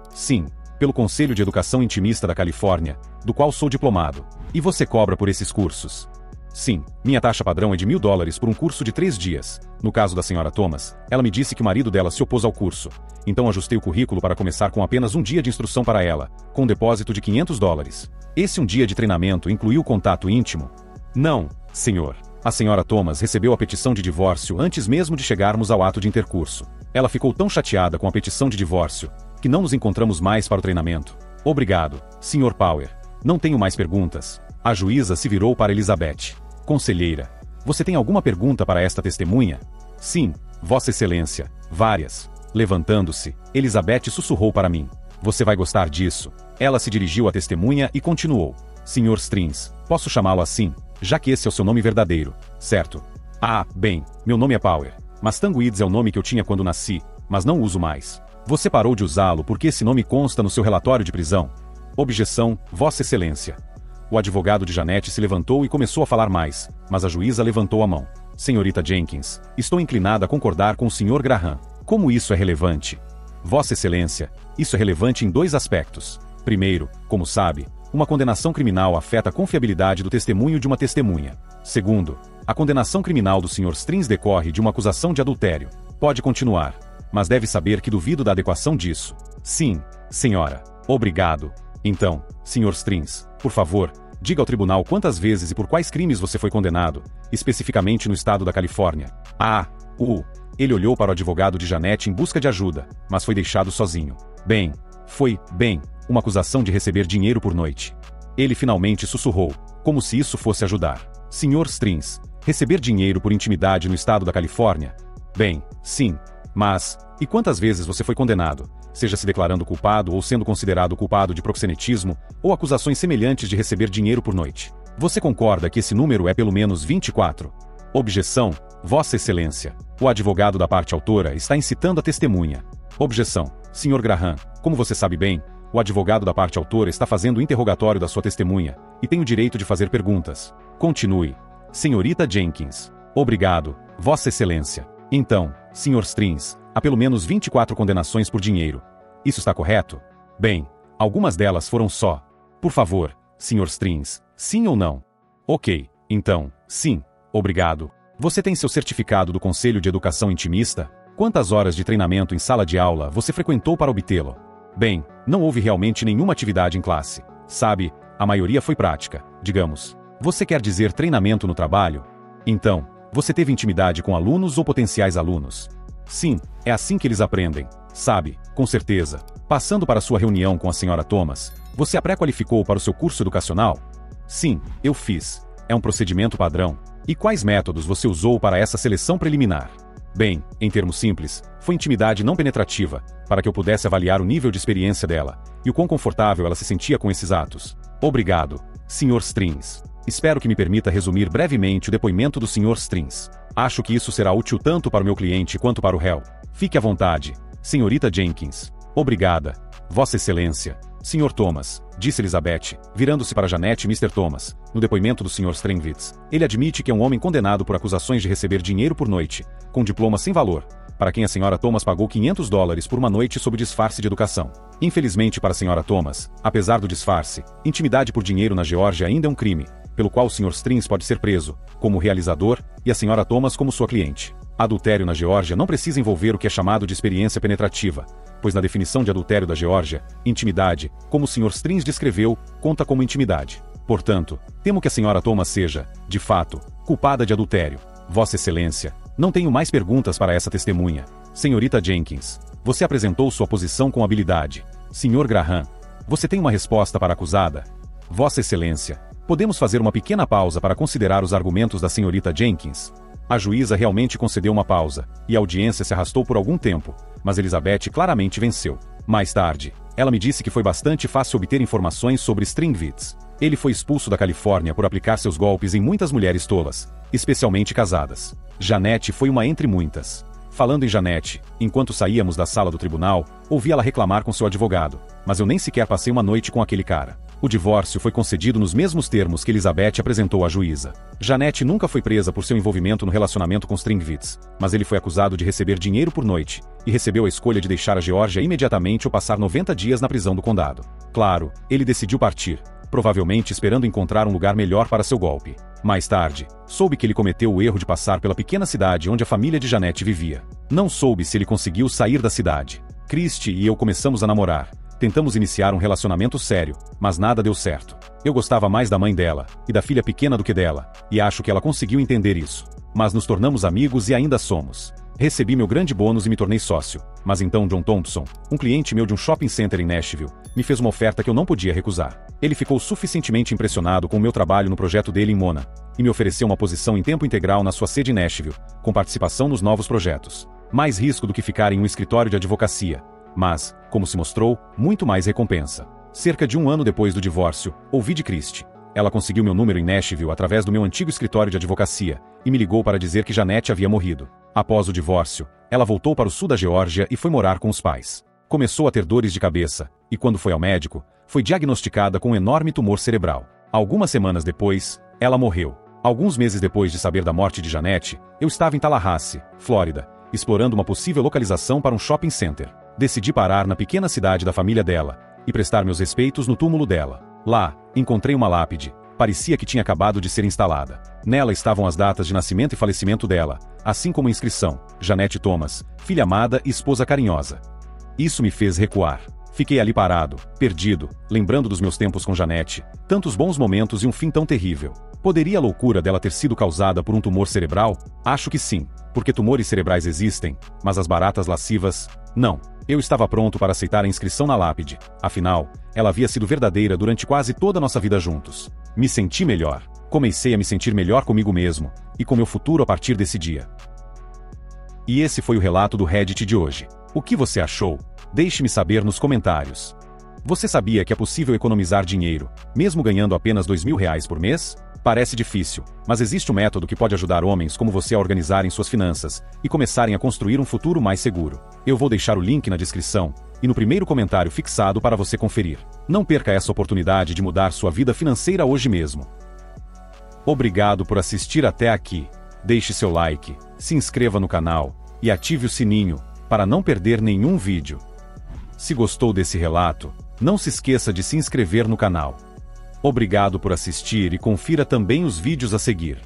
Sim, pelo Conselho de Educação Intimista da Califórnia, do qual sou diplomado. E você cobra por esses cursos? Sim, minha taxa padrão é de $1.000 por um curso de 3 dias. No caso da Sra. Thomas, ela me disse que o marido dela se opôs ao curso. Então ajustei o currículo para começar com apenas um dia de instrução para ela, com um depósito de $500. Esse um dia de treinamento incluiu contato íntimo? Não, senhor. A Sra. Thomas recebeu a petição de divórcio antes mesmo de chegarmos ao ato de intercurso. Ela ficou tão chateada com a petição de divórcio, que não nos encontramos mais para o treinamento. Obrigado, Sr. Power. Não tenho mais perguntas. A juíza se virou para Elizabeth. Conselheira, você tem alguma pergunta para esta testemunha? Sim, Vossa Excelência, várias. Levantando-se, Elizabeth sussurrou para mim. Você vai gostar disso. Ela se dirigiu à testemunha e continuou. Sr. Strings, posso chamá-lo assim, já que esse é o seu nome verdadeiro, certo? Ah, bem, meu nome é Power. Mas Tanguids é o nome que eu tinha quando nasci, mas não uso mais. Você parou de usá-lo porque esse nome consta no seu relatório de prisão? Objeção, Vossa Excelência. O advogado de Janete se levantou e começou a falar mais, mas a juíza levantou a mão. Senhorita Jenkins, estou inclinada a concordar com o Sr. Graham. Como isso é relevante? Vossa Excelência, isso é relevante em 2 aspectos. Primeiro, como sabe, uma condenação criminal afeta a confiabilidade do testemunho de uma testemunha. Segundo, a condenação criminal do Sr. Strings decorre de uma acusação de adultério. Pode continuar, mas deve saber que duvido da adequação disso. Sim, senhora. Obrigado. Então, Sr. Strings, por favor, diga ao tribunal quantas vezes e por quais crimes você foi condenado, especificamente no estado da Califórnia. Ele olhou para o advogado de Janete em busca de ajuda, mas foi deixado sozinho. Uma acusação de receber dinheiro por noite. Ele finalmente sussurrou, como se isso fosse ajudar. Sr. Strings, receber dinheiro por intimidade no estado da Califórnia? Bem, sim, mas, e quantas vezes você foi condenado, seja se declarando culpado ou sendo considerado culpado de proxenetismo, ou acusações semelhantes de receber dinheiro por noite? Você concorda que esse número é pelo menos 24? Objeção, Vossa Excelência. O advogado da parte autora está incitando a testemunha. Objeção, Sr. Graham, como você sabe bem, o advogado da parte autora está fazendo o interrogatório da sua testemunha, e tem o direito de fazer perguntas. Continue. Senhorita Jenkins. Obrigado, Vossa Excelência. Então, Sr. Strings, há pelo menos 24 condenações por dinheiro. Isso está correto? Bem, algumas delas foram só. Por favor, Sr. Strings, sim ou não? Ok, então, sim, obrigado. Você tem seu certificado do Conselho de Educação Intimista? Quantas horas de treinamento em sala de aula você frequentou para obtê-lo? Bem, não houve realmente nenhuma atividade em classe. Sabe, a maioria foi prática, digamos. Você quer dizer treinamento no trabalho? Então, você teve intimidade com alunos ou potenciais alunos? Sim, é assim que eles aprendem. Sabe, com certeza. Passando para sua reunião com a Sra. Thomas, você a pré-qualificou para o seu curso educacional? Sim, eu fiz. É um procedimento padrão. E quais métodos você usou para essa seleção preliminar? Bem, em termos simples, foi intimidade não penetrativa, para que eu pudesse avaliar o nível de experiência dela, e o quão confortável ela se sentia com esses atos. Obrigado, Sr. Strings. Espero que me permita resumir brevemente o depoimento do Sr. Strings. Acho que isso será útil tanto para o meu cliente quanto para o réu. Fique à vontade, Senhorita Jenkins. Obrigada, Vossa Excelência. Sr. Thomas, disse Elizabeth, virando-se para Janete e Mr. Thomas, no depoimento do Sr. Strangwitz. Ele admite que é um homem condenado por acusações de receber dinheiro por noite, com diploma sem valor, para quem a Sra. Thomas pagou $500 por uma noite sob disfarce de educação. Infelizmente para a Sra. Thomas, apesar do disfarce, intimidade por dinheiro na Geórgia ainda é um crime, pelo qual o Sr. Strings pode ser preso, como realizador, e a Sra. Thomas como sua cliente. Adultério na Geórgia não precisa envolver o que é chamado de experiência penetrativa, pois na definição de adultério da Geórgia, intimidade, como o Sr. Strings descreveu, conta como intimidade. Portanto, temo que a Sra. Thomas seja, de fato, culpada de adultério. Vossa Excelência, não tenho mais perguntas para essa testemunha. Senhorita Jenkins, você apresentou sua posição com habilidade. Sr. Graham, você tem uma resposta para a acusada? Vossa Excelência, podemos fazer uma pequena pausa para considerar os argumentos da Senhorita Jenkins? A juíza realmente concedeu uma pausa, e a audiência se arrastou por algum tempo, mas Elizabeth claramente venceu. Mais tarde, ela me disse que foi bastante fácil obter informações sobre Stringwitz. Ele foi expulso da Califórnia por aplicar seus golpes em muitas mulheres tolas, especialmente casadas. Janete foi uma entre muitas. Falando em Janete, enquanto saíamos da sala do tribunal, ouvi ela reclamar com seu advogado, mas eu nem sequer passei uma noite com aquele cara. O divórcio foi concedido nos mesmos termos que Elizabeth apresentou à juíza. Janete nunca foi presa por seu envolvimento no relacionamento com Stringwitz, mas ele foi acusado de receber dinheiro por noite, e recebeu a escolha de deixar a Geórgia imediatamente ou passar 90 dias na prisão do condado. Claro, ele decidiu partir, provavelmente esperando encontrar um lugar melhor para seu golpe. Mais tarde, soube que ele cometeu o erro de passar pela pequena cidade onde a família de Janete vivia. Não soube se ele conseguiu sair da cidade. Christy e eu começamos a namorar. Tentamos iniciar um relacionamento sério, mas nada deu certo. Eu gostava mais da mãe dela, e da filha pequena do que dela, e acho que ela conseguiu entender isso. Mas nos tornamos amigos e ainda somos. Recebi meu grande bônus e me tornei sócio, mas então John Thompson, um cliente meu de um shopping center em Nashville, me fez uma oferta que eu não podia recusar. Ele ficou suficientemente impressionado com o meu trabalho no projeto dele em Mona, e me ofereceu uma posição em tempo integral na sua sede em Nashville, com participação nos novos projetos. Mais risco do que ficar em um escritório de advocacia, mas, como se mostrou, muito mais recompensa. Cerca de um ano depois do divórcio, ouvi de Christy. Ela conseguiu meu número em Nashville através do meu antigo escritório de advocacia, e me ligou para dizer que Janete havia morrido. Após o divórcio, ela voltou para o sul da Geórgia e foi morar com os pais. Começou a ter dores de cabeça, e quando foi ao médico, foi diagnosticada com um enorme tumor cerebral. Algumas semanas depois, ela morreu. Alguns meses depois de saber da morte de Janete, eu estava em Tallahassee, Flórida, explorando uma possível localização para um shopping center. Decidi parar na pequena cidade da família dela, e prestar meus respeitos no túmulo dela. Lá, encontrei uma lápide. Parecia que tinha acabado de ser instalada. Nela estavam as datas de nascimento e falecimento dela, assim como a inscrição: Janete Thomas, filha amada e esposa carinhosa. Isso me fez recuar. Fiquei ali parado, perdido, lembrando dos meus tempos com Janete, tantos bons momentos e um fim tão terrível. Poderia a loucura dela ter sido causada por um tumor cerebral? Acho que sim, porque tumores cerebrais existem, mas as baratas lascivas, não. Eu estava pronto para aceitar a inscrição na lápide. Afinal, ela havia sido verdadeira durante quase toda a nossa vida juntos. Me senti melhor. Comecei a me sentir melhor comigo mesmo, e com meu futuro a partir desse dia. E esse foi o relato do Reddit de hoje. O que você achou? Deixe-me saber nos comentários. Você sabia que é possível economizar dinheiro, mesmo ganhando apenas R$2.000 por mês? Parece difícil, mas existe um método que pode ajudar homens como você a organizarem suas finanças e começarem a construir um futuro mais seguro. Eu vou deixar o link na descrição e no primeiro comentário fixado para você conferir. Não perca essa oportunidade de mudar sua vida financeira hoje mesmo. Obrigado por assistir até aqui. Deixe seu like, se inscreva no canal e ative o sininho para não perder nenhum vídeo. Se gostou desse relato, não se esqueça de se inscrever no canal. Obrigado por assistir e confira também os vídeos a seguir.